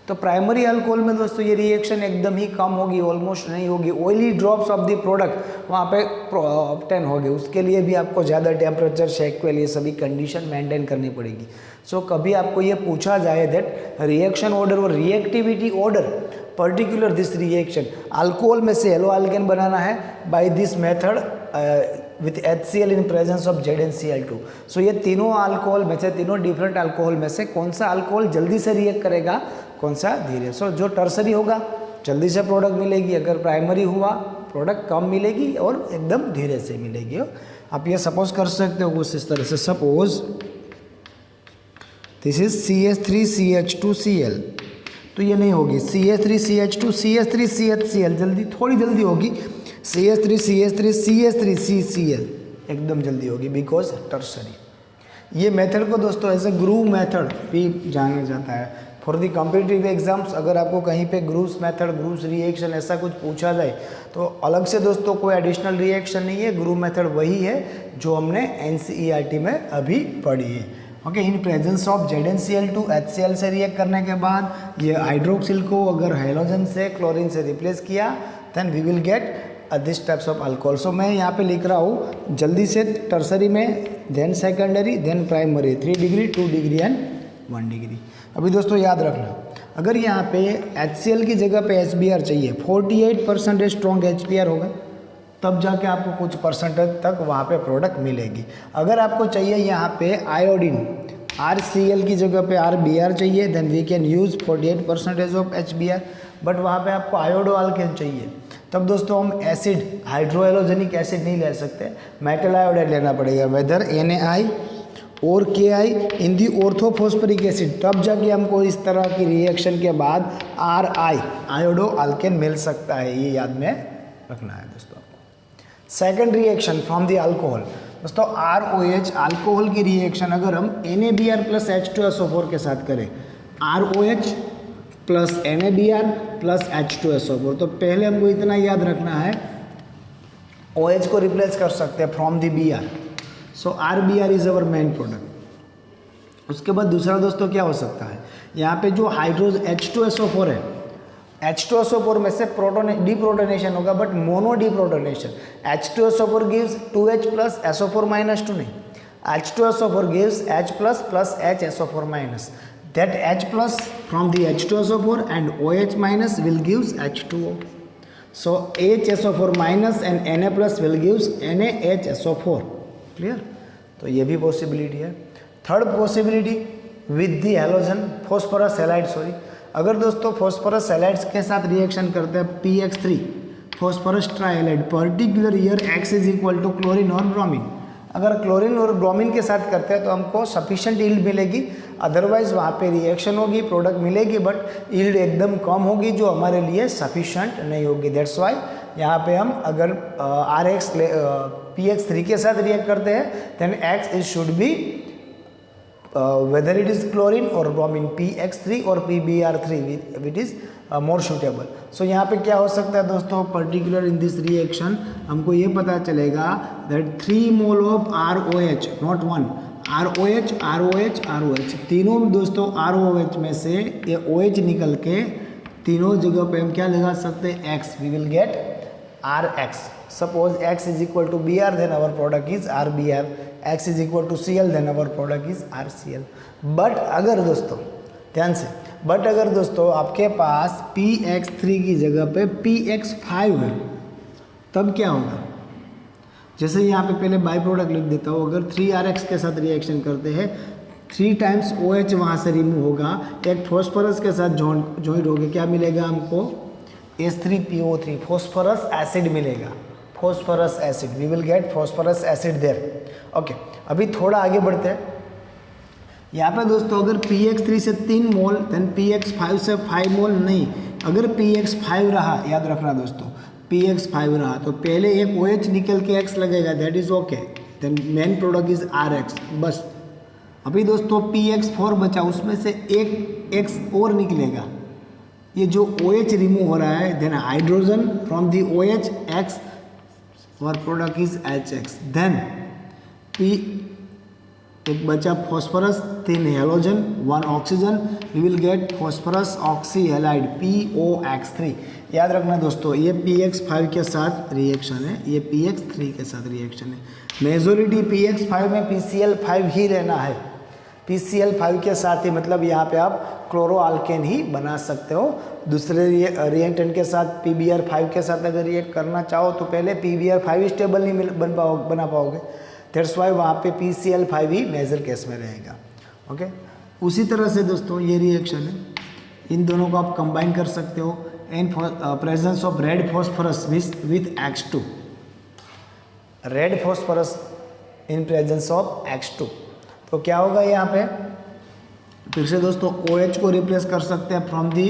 तो प्राइमरी अल्कोहल में दोस्तों ये रिएक्शन एकदम ही कम होगी, ऑलमोस्ट नहीं होगी, oily drops of the product वहाँ पे ऑब्टेन होगी। उसके लिए भी आपको ज़्यादा टेम्परेचर, शैकल, ये सभी कंडीशन मेंटेन करनी पड़ेगी। सो कभी आपको ये पूछा जाए दैट रिएक्शन ऑर्डर और reactivity order particular this reaction, alcohol में से हेलो अल्केन बनाना है by this method with HCl in presence of ZnCl2। So ये तीनों अल्कोहल में से, तीनों डिफरेंट अल्कोहल में से कौन सा अल्कोहल जल्दी से रिएक्ट करेगा, कौन सा धीरे। सो जो टर्सरी होगा जल्दी से प्रोडक्ट मिलेगी, अगर प्राइमरी हुआ प्रोडक्ट कम मिलेगी और एकदम धीरे से मिलेगी। आप ये सपोज कर सकते हो कुछ इस तरह से, सपोज दिस इज CH3CH2Cl, तो ये नहीं होगी CH3CH2 CH3CHCl, जल्दी थोड़ी जल्दी होगी, CH3CH3CH3CCl एकदम जल्दी होगी बिकॉज टर्सरी। ये मेथड को दोस्तों एज ए ग्रूव मेथड भी जाना जाता है फॉर दी कॉम्पिटिटिव एग्जाम्स। अगर आपको कहीं पे ग्रूव्स मेथड, ग्रूव्स रिएक्शन ऐसा कुछ पूछा जाए तो अलग से दोस्तों कोई एडिशनल रिएक्शन नहीं है, ग्रूव मेथड वही है जो हमने NCERT में अभी पढ़ी है। Okay, in presence of ZnCl2 HCl से रिएक्ट करने के बाद ये हाइड्रोक्सिल को अगर हेलोजन से, क्लोरीन से रिप्लेस किया, then we will get this types of alcohol. So मैं यहाँ पे लिख रहा हूँ जल्दी से, टर्सरी में, then secondary, then primary, 3 degree, 2 degree and 1 degree. अभी दोस्तों याद रखना, अगर यहाँ पे HCl की जगह पे HBr चाहिए, 48% स्ट्रॉन्ग HBr होगा, तब जाके आपको कुछ परसेंटेज तक वहाँ पे प्रोडक्ट मिलेगी। अगर आपको चाहिए यहाँ पे आयोडीन, RCl की जगह पे RBr चाहिए, then we can use 48% of HBr, but वहाँ पे आपको आयोडो अल्केन चाहिए, तब दोस्तों हम एसिड, हाइड्रोएलोजेनिक एसिड नहीं ले सकते, मेटल आयोडाइड लेना पड़ेगा, वेदर NaI और KI इन दी ऑर्थोफॉस्फरिक एसिड, तब जाके हमको इस तरह की रिएक्शन के बाद RI आयोडो अल्केन मिल सकता है। ये याद में रखना है दोस्तों। Second reaction from the alcohol, दोस्तों ROH अल्कोहल की रिएक्शन अगर हम NaBr प्लस H2SO4 के साथ करें, ROH plus NaBr plus H2SO4, तो पहले हमको इतना याद रखना है OH को रिप्लेस कर सकते हैं from the Br, so RBr is our main product. उसके बाद दूसरा दोस्तों क्या हो सकता है, यहाँ पे जो हाइड्रोजन H2SO4 है, H2SO4 में से प्रोटोने डिप्रोटोनेशन होगा, but mono deprotonation. H2SO4 gives 2H plus SO4 minus 2 नहीं, H2SO4 gives H plus plus HSO4 minus, that H plus from the H2SO4 and OH minus will gives H2O. So HSO4 minus and Na plus will gives NaHSO4. Clear? तो ये भी possibility है। Third possibility with the halogen phosphorus halide, sorry, अगर दोस्तों phosphorus halides के साथ reaction करते हैं PX3 phosphorus trihalide, particular here X is equal to chlorine और ब्रोमीन, अगर क्लोरीन और ब्रोमीन के साथ करते हैं तो हमको सफिशिएंट यील्ड मिलेगी, अदरवाइज वहाँ पे रिएक्शन होगी, प्रोडक्ट मिलेगी, बट यील्ड एकदम कम होगी जो हमारे लिए सफिशिएंट नहीं होगी। दैट्स वाई यहाँ पे हम अगर RX PX3 के साथ रिएक्ट करते हैं then X is should be whether it is chlorine और ब्रोमीन PX3 और PBr3 which is more suitable. सो यहाँ पे क्या हो सकता है दोस्तों, पर्टिकुलर इन दिस रिएक्शन हमको ये पता चलेगा that 3 mole of ROH, not 1, ROH ROH ROH, तीनों दोस्तों ROH में से ये OH निकल के तीनों जगह पे हम क्या लगा सकते हैं X, we will get R X. Suppose x is equal to Br, then our product is RBr. x is equal to Cl, then our product is RCl. But अगर दोस्तों ध्यान से, बट अगर दोस्तों आपके पास px3 की जगह पे px5 है, तब क्या होगा? जैसे यहाँ पे पहले बाई प्रोडक्ट लिख देता हूँ. अगर 3RX के साथ रिएक्शन करते हैं, 3 टाइम्स OH वहाँ से रिमूव होगा, एक फॉस्फोरस के साथ जॉइंट होगा, क्या मिलेगा हमको? H3PO3 फॉस्फोरस एसिड मिलेगा. Phosphorus acid, we will get phosphorus acid there. Okay, अभी थोड़ा आगे बढ़ते हैं. यहाँ पे दोस्तों अगर px3 से 3 मोल, देन px5 से 5 मोल नहीं. अगर px5 रहा, याद रखना दोस्तों, px5 रहा तो पहले एक OH निकल के x लगेगा, that is okay. Then main product is RX. बस अभी दोस्तों px4 बचा, उसमें से एक x और निकलेगा. ये जो OH रिमूव हो रहा है, then hydrogen from the OH x, और product is HX. Then P एक बचा phosphorus, 3 halogen, 1 oxygen, we will get phosphorus oxy halide POX3. याद रखना दोस्तों, ये px5 के साथ रिएक्शन है, ये px3 के साथ रिएक्शन है. मेजोरिटी px5 में PCl5 ही रहना है. PCl5 के साथ ही, मतलब यहाँ पे आप क्लोरो अल्केन ही बना सकते हो. दूसरे रिएक्टेंट के साथ PBr5 के साथ अगर रिएक्ट करना चाहो तो पहले PBr5 स्टेबल नहीं बना पाओगे. दैट्स वाई वहाँ पे PCl5 ही मेजर केस में रहेगा. ओके, उसी तरह से दोस्तों ये रिएक्शन है, इन दोनों को आप कंबाइन कर सकते हो इन presence of red phosphorus with X2. Red phosphorus in presence of X2. तो क्या होगा यहाँ पे? फिर से दोस्तों OH को रिप्लेस कर सकते हैं फ्रॉम दी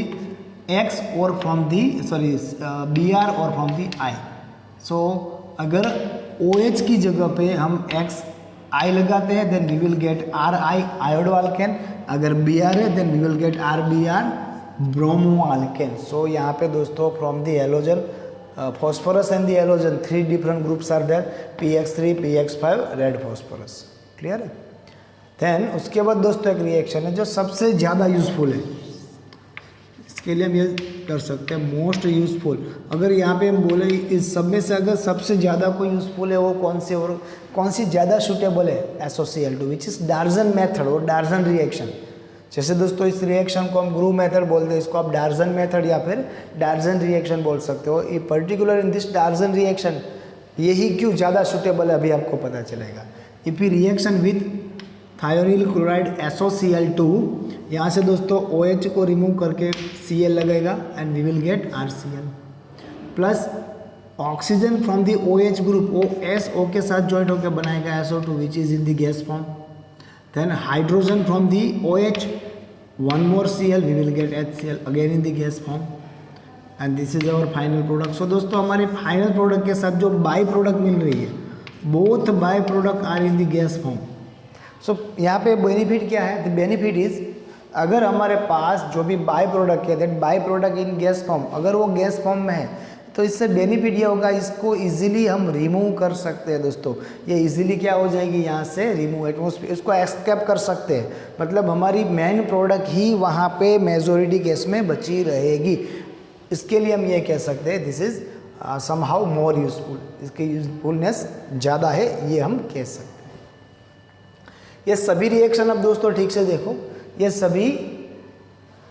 X और फ्रॉम दी Br और फ्रॉम दी I. सो अगर OH की जगह पे हम XI लगाते हैं, then we will get RI iodo alkane. अगर Br है, then we will get RBr bromo alkane. So यहाँ पे दोस्तों from the halogen phosphorus and the halogen, 3 different groups are there, px3, px5, red phosphorus. Clear है? Then उसके बाद दोस्तों एक रिएक्शन है जो सबसे ज़्यादा यूजफुल है. इसके लिए हम ये कर सकते हैं मोस्ट यूजफुल. अगर यहाँ पे हम बोले इस सब में से अगर सबसे ज़्यादा कोई यूजफुल है वो कौन सी, और कौन सी ज़्यादा सूटेबल है? SOCl2, विच इज़ डार्जन मेथड और डार्जन रिएक्शन. जैसे दोस्तों इस रिएक्शन को हम ग्रू मेथड बोलते हैं, इसको आप डार्जन मेथड या फिर डार्जन रिएक्शन बोल सकते हो. ये पर्टिकुलर इन दिस डार्जन रिएक्शन, यही क्यों ज़्यादा सूटेबल है अभी आपको पता चलेगा. If you reaction with thionyl chloride SOCl2, यहाँ से दोस्तों OH को रिमूव करके Cl लगेगा and we will get RCl plus oxygen from the OH group, OSO के साथ जॉइंट होकर बनाएगा SO2 which is in the gas form. Then hydrogen from the OH, 1 more Cl, we will get HCl again in the gas form, and this is our final product. So दोस्तों हमारे final product के साथ जो by product मिल रही है, both by product are in the gas form. So यहाँ पे बेनिफिट क्या है? द बेनिफिट इज अगर हमारे पास जो भी बाई प्रोडक्ट है, that by product in gas form, अगर वो गैस फॉर्म में है तो इससे बेनिफिट ये होगा, इसको इजीली हम रिमूव कर सकते हैं दोस्तों. ये इजीली क्या हो जाएगी, यहाँ से रिमूव, एटमोस्फियर इसको एस्केप कर सकते हैं. मतलब हमारी मेन प्रोडक्ट ही वहाँ पे मेजोरिटी केस में बची रहेगी. इसके लिए हम ये कह सकते हैं this is somehow more useful, इसकी यूजफुलनेस ज़्यादा है, ये हम कह सकते हैं. ये सभी रिएक्शन अब दोस्तों ठीक से देखो, ये सभी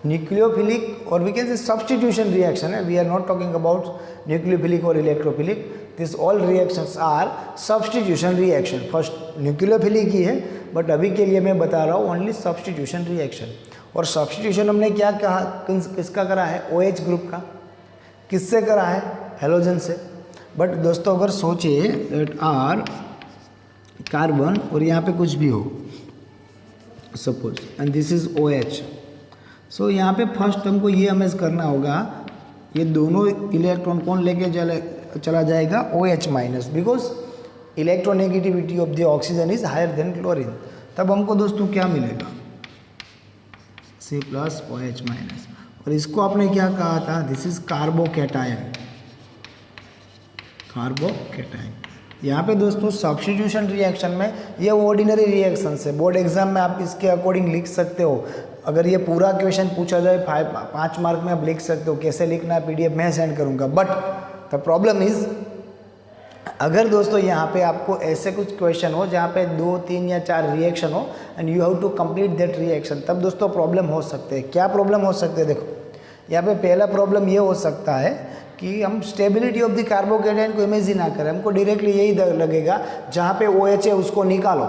न्यूक्लियोफिलिक और we can say substitution reaction है. We are not talking about nucleophilic और electrophilic. This all reactions are substitution reaction. First nucleophilic ही है, बट अभी के लिए मैं बता रहा हूँ ओनली सब्स्टिट्यूशन रिएक्शन. और सब्स्टिट्यूशन हमने क्या कहा, किसका करा है? OH ग्रुप का. किससे करा है? हेलोजन से. बट दोस्तों अगर सोचिए दैट आर कार्बन और यहाँ पे कुछ भी हो suppose, and this is OH. सो यहाँ पे फर्स्ट हमको ये अमेज करना होगा, ये दोनों इलेक्ट्रॉन कौन लेके चला जाएगा? OH minus, because electronegativity of the oxygen is higher than chlorine. तब हमको दोस्तों क्या मिलेगा? C plus OH minus. और इसको आपने क्या कहा था? This is carbocation. कार्बोकैटायन. यहाँ पे दोस्तों सब्स्टिट्यूशन रिएक्शन में ये ऑर्डिनरी रिएक्शन है, बोर्ड एग्जाम में आप इसके अकॉर्डिंग लिख सकते हो. अगर ये पूरा क्वेश्चन पूछा जाए 5 मार्क में आप लिख सकते हो. कैसे लिखना है PDF मैं सेंड करूँगा. बट द प्रॉब्लम इज, अगर दोस्तों यहाँ पे आपको ऐसे कुछ क्वेश्चन हो जहाँ पे 2, 3 या 4 रिएक्शन हो and you have to complete that reaction, तब दोस्तों प्रॉब्लम हो सकते हैं। क्या प्रॉब्लम हो सकते हैं? देखो यहाँ पे पहला प्रॉब्लम ये हो सकता है कि हम स्टेबिलिटी ऑफ द कार्बोकेटाइन को इमेजिन ना करें, हमको डायरेक्टली यही लगेगा जहाँ पे OH है उसको निकालो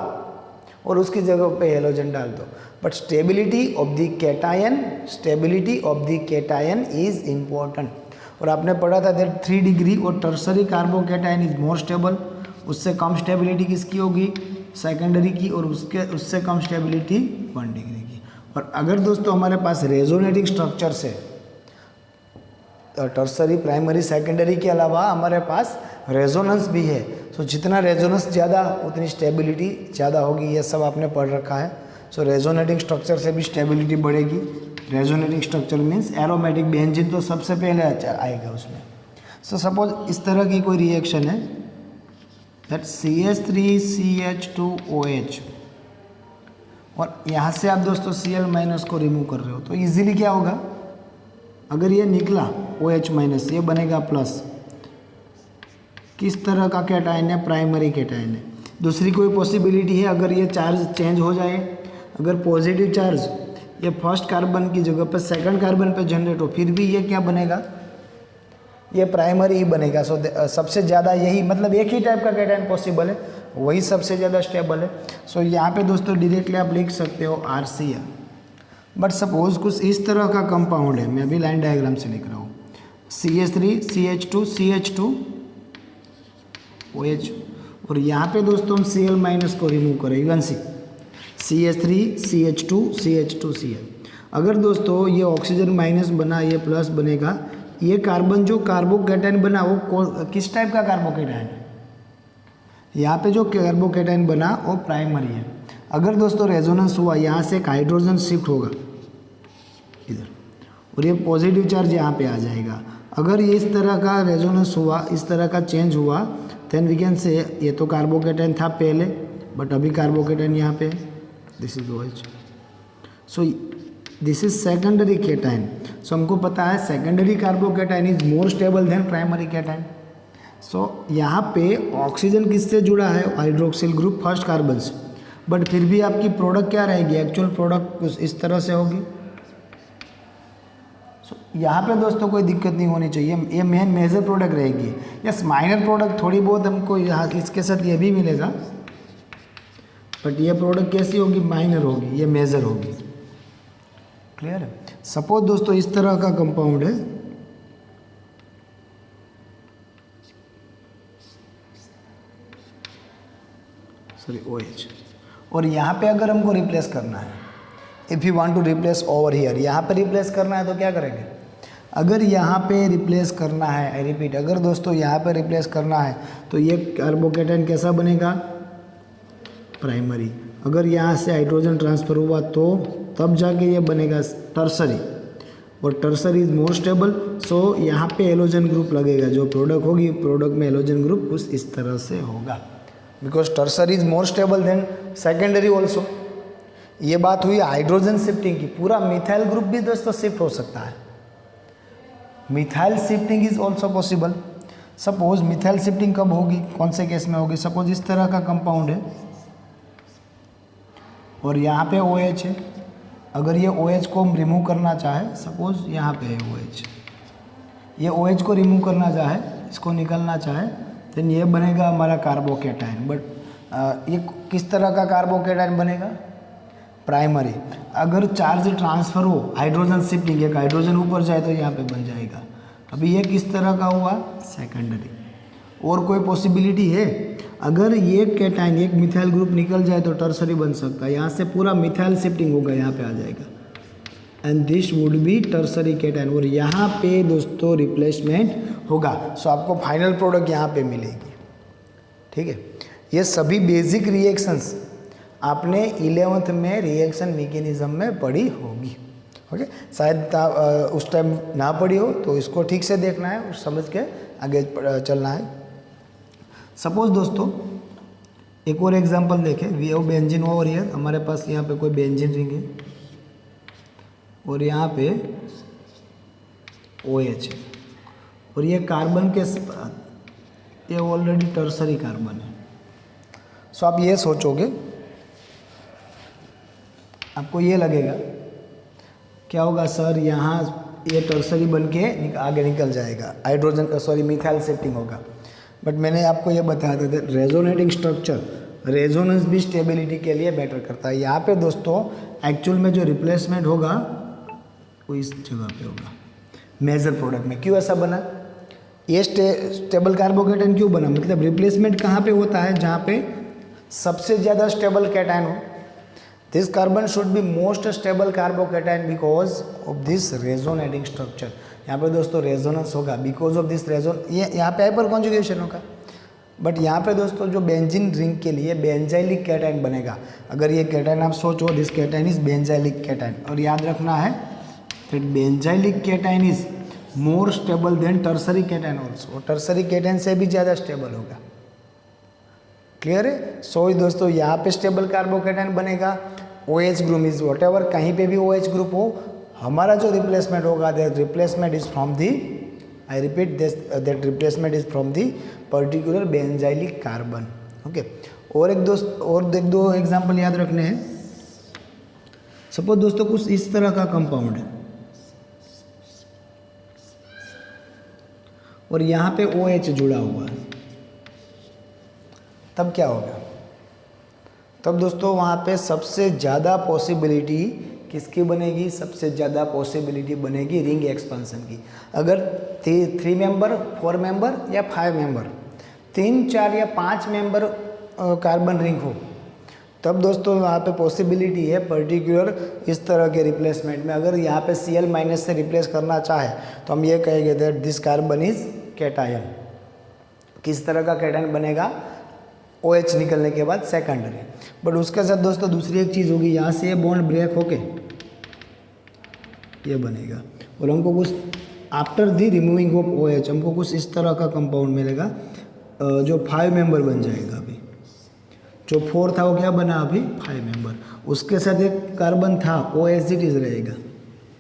और उसकी जगह पे हेलोजन डाल दो। But stability of the cation, stability of the cation is important. और आपने पढ़ा था दैट 3 डिग्री और tertiary carbocation is more stable, उससे कम स्टेबिलिटी किसकी होगी? सेकेंडरी की, और उससे कम स्टेबिलिटी 1 डिग्री की। और अगर दोस्तों हमारे पास रेजोनेटिंग स्ट्रक्चर से टर्सरी, प्राइमरी, सेकेंडरी के अलावा हमारे पास रेजोनेंस भी है, तो जितना रेजोनेंस ज़्यादा उतनी स्टेबिलिटी ज़्यादा होगी। ये सब आपने पढ़ रखा है। सो रेजोनेटिंग स्ट्रक्चर से भी स्टेबिलिटी बढ़ेगी। Resonating structure means aromatic benzene तो सबसे पहले आएगा उसमें। सो सपोज इस तरह की कोई रिएक्शन है दैट CH3CH2OH, और यहाँ से आप दोस्तों Cl- को रिमूव कर रहे हो, तो इजीली क्या होगा? अगर ये निकला OH-, ये बनेगा प्लस। किस तरह का कैटायन है? प्राइमरी कैटायन है। दूसरी कोई पॉसिबिलिटी है, अगर ये चार्ज चेंज हो जाए, अगर पॉजिटिव चार्ज ये फर्स्ट कार्बन की जगह पर सेकंड कार्बन पे जनरेट हो, फिर भी ये क्या बनेगा? ये प्राइमरी ही बनेगा। सो सबसे ज़्यादा यही, मतलब एक ही टाइप का कैटायन पॉसिबल है, वही सबसे ज़्यादा स्टेबल है। सो यहाँ पे दोस्तों डायरेक्टली आप लिख सकते हो RCl। बट सपोज कुछ इस तरह का कंपाउंड है, मैं अभी लाइन डायग्राम से लिख रहा हूँ, CH3CH2CH2OH, और यहाँ पे दोस्तों हम Cl- को रिमूव करें, इवन CH3CH2CH2Cl। अगर दोस्तों ये ऑक्सीजन माइनस बना, ये प्लस बनेगा, ये कार्बन जो कार्बोकेटाइन बना वो किस टाइप का कार्बोकेटाइन है? यहाँ पे जो कार्बोकेटाइन बना वो प्राइमरी है। अगर दोस्तों रेजोनेंस हुआ, यहाँ से एक हाइड्रोजन शिफ्ट होगा इधर, और ये पॉजिटिव चार्ज यहाँ पे आ जाएगा। अगर ये इस तरह का रेजोनेंस हुआ, इस तरह का चेंज हुआ, देन वी कैन से ये तो कार्बोकेटाइन था पहले, बट अभी कार्बोकेटाइन यहाँ पे है, this is OH। So this is secondary cation. So हमको पता है secondary carbocation is more stable than primary cation. So यहाँ पे ऑक्सीजन किससे जुड़ा है? हाइड्रोक्सिल ग्रुप फर्स्ट कार्बन से, बट फिर भी आपकी प्रोडक्ट क्या रहेगी? एक्चुअल प्रोडक्ट कुछ इस तरह से होगी। सो यहाँ पे दोस्तों कोई दिक्कत नहीं होनी चाहिए, ये मेन मेजर प्रोडक्ट रहेगी। यस, माइनर प्रोडक्ट थोड़ी बहुत हमको यहाँ इसके साथ ये भी मिलेगा, बट ये प्रोडक्ट कैसी होगी? माइनर होगी, ये मेजर होगी। क्लियर है? सपोज दोस्तों इस तरह का कंपाउंड है, सॉरी OH, और यहाँ पे अगर हमको रिप्लेस करना है, if you want to replace over here, यहाँ पे रिप्लेस करना है तो क्या करेंगे? अगर यहाँ पे रिप्लेस करना है, आई रिपीट, अगर दोस्तों यहाँ पे रिप्लेस करना है तो ये कार्बोकेटाइन कैसा बनेगा? प्राइमरी। अगर यहाँ से हाइड्रोजन ट्रांसफ़र हुआ तो तब जाके ये बनेगा टर्सरी, और टर्सरी इज मोर स्टेबल। सो यहाँ पे हेलोजन ग्रुप लगेगा, जो प्रोडक्ट होगी प्रोडक्ट में हेलोजन ग्रुप कुछ इस तरह से होगा, because tertiary is more stable then secondary also. ये बात हुई हाइड्रोजन शिफ्टिंग की। पूरा मिथाइल ग्रुप भी दोस्तों शिफ्ट हो सकता है, methyl shifting is also possible. Suppose methyl shifting कब होगी, कौन से केस में होगी? सपोज इस तरह का कंपाउंड है और यहाँ पे OH है, अगर ये OH को हम रिमूव करना चाहे, सपोज यहाँ पे है OH, ये OH को रिमूव करना चाहे, इसको निकलना चाहे, तो ये बनेगा हमारा कार्बोकेटाइन। बट ये किस तरह का कार्बोकेटाइन बनेगा? प्राइमरी। अगर चार्ज ट्रांसफ़र हो, हाइड्रोजन शिफ्टिंग, एक हाइड्रोजन ऊपर जाए तो यहाँ पे बन जाएगा। अभी ये किस तरह का हुआ? सेकेंडरी। और कोई पॉसिबिलिटी है? अगर ये कैटायन, एक मिथाइल ग्रुप निकल जाए तो टर्सरी बन सकता है, यहाँ से पूरा मिथाइल शिफ्टिंग होगा, यहाँ पे आ जाएगा, and this would be tertiary cation, और यहाँ पे दोस्तों रिप्लेसमेंट होगा। सो आपको फाइनल प्रोडक्ट यहाँ पे मिलेगी। ठीक है, ये सभी बेसिक रिएक्शंस आपने 11th में रिएक्शन मैकेनिज्म में पढ़ी होगी। ओके, शायद उस टाइम ना पढ़ी हो तो इसको ठीक से देखना है और समझ के आगे चलना है। सपोज दोस्तों एक और एग्जांपल देखें, we have benzene over here, हमारे पास यहाँ पे कोई बेंजीन रिंग है और यहाँ पे OH है, और ये कार्बन के ये ऑलरेडी टर्सरी कार्बन है। सो आप ये सोचोगे, आपको ये लगेगा क्या होगा सर, यहाँ ये टर्सरी बन के आगे निकल जाएगा, हाइड्रोजन सॉरी मिथाइल शिफ्टिंग होगा। बट मैंने आपको ये बताया था रेजोनेटिंग स्ट्रक्चर, रेजोनेंस भी स्टेबिलिटी के लिए बेटर करता है। यहाँ पे दोस्तों एक्चुअल में जो रिप्लेसमेंट होगा वो इस जगह पे होगा मेजर प्रोडक्ट में। क्यों ऐसा बना, ये स्टेबल कार्बोकेटायन क्यों बना, मतलब रिप्लेसमेंट कहाँ पे होता है, जहाँ पे सबसे ज़्यादा स्टेबल कैटायन हो। This carbon should be most stable carbocation because of this resonating structure. यहाँ पे दोस्तों रेजोनेंस होगा बिकॉज ऑफ दिस रेजोन, ये यहाँ पे हाइपर कॉन्जुगेशन होगा। बट यहाँ पे दोस्तों जो बेंजीन रिंग के लिए बेंजाइलिक कैटायन बनेगा। अगर ये कैटायन आप सोचो, this cation is benzylic cation, और याद रखना है that benzylic cation is more stable then tertiary cation also, tertiary cation से भी ज़्यादा स्टेबल होगा। क्लियर है। सो दोस्तों यहाँ पे स्टेबल कार्बोकेटायन बनेगा। OH group is what ever, कहीं पे भी OH ग्रुप हो, हमारा जो रिप्लेसमेंट होगा that replacement is from the, I repeat this, that replacement is from the particular benzylic carbon. Okay, और एक दो एग्जांपल याद रखने हैं। सपोज दोस्तों कुछ इस तरह का कंपाउंड है और यहाँ पे OH जुड़ा हुआ है, तब क्या होगा, तब दोस्तों वहाँ पे सबसे ज़्यादा पॉसिबिलिटी किसकी बनेगी, सबसे ज़्यादा पॉसिबिलिटी बनेगी रिंग एक्सपेंशन की। अगर 3 मेंबर, 4 मेंबर या 5 मेंबर, 3, 4 या 5 मेंबर कार्बन रिंग हो, तब दोस्तों वहाँ पे पॉसिबिलिटी है पर्टिकुलर इस तरह के रिप्लेसमेंट में। अगर यहाँ पे Cl- से रिप्लेस करना चाहे तो हम ये कहेंगे that this carbon is cation. किस तरह का कैटायन बनेगा, OH निकलने के बाद सेकेंडरी। बट उसके साथ दोस्तों दूसरी एक चीज़ होगी, यहाँ से ये बॉन्ड ब्रेक होके ये बनेगा और हमको कुछ after the removing of OH हमको कुछ इस तरह का कंपाउंड मिलेगा जो 5 मेंबर बन जाएगा। अभी जो 4 था वो क्या बना, अभी 5 मेंबर। उसके साथ एक कार्बन था, वो एज इट इज़ रहेगा,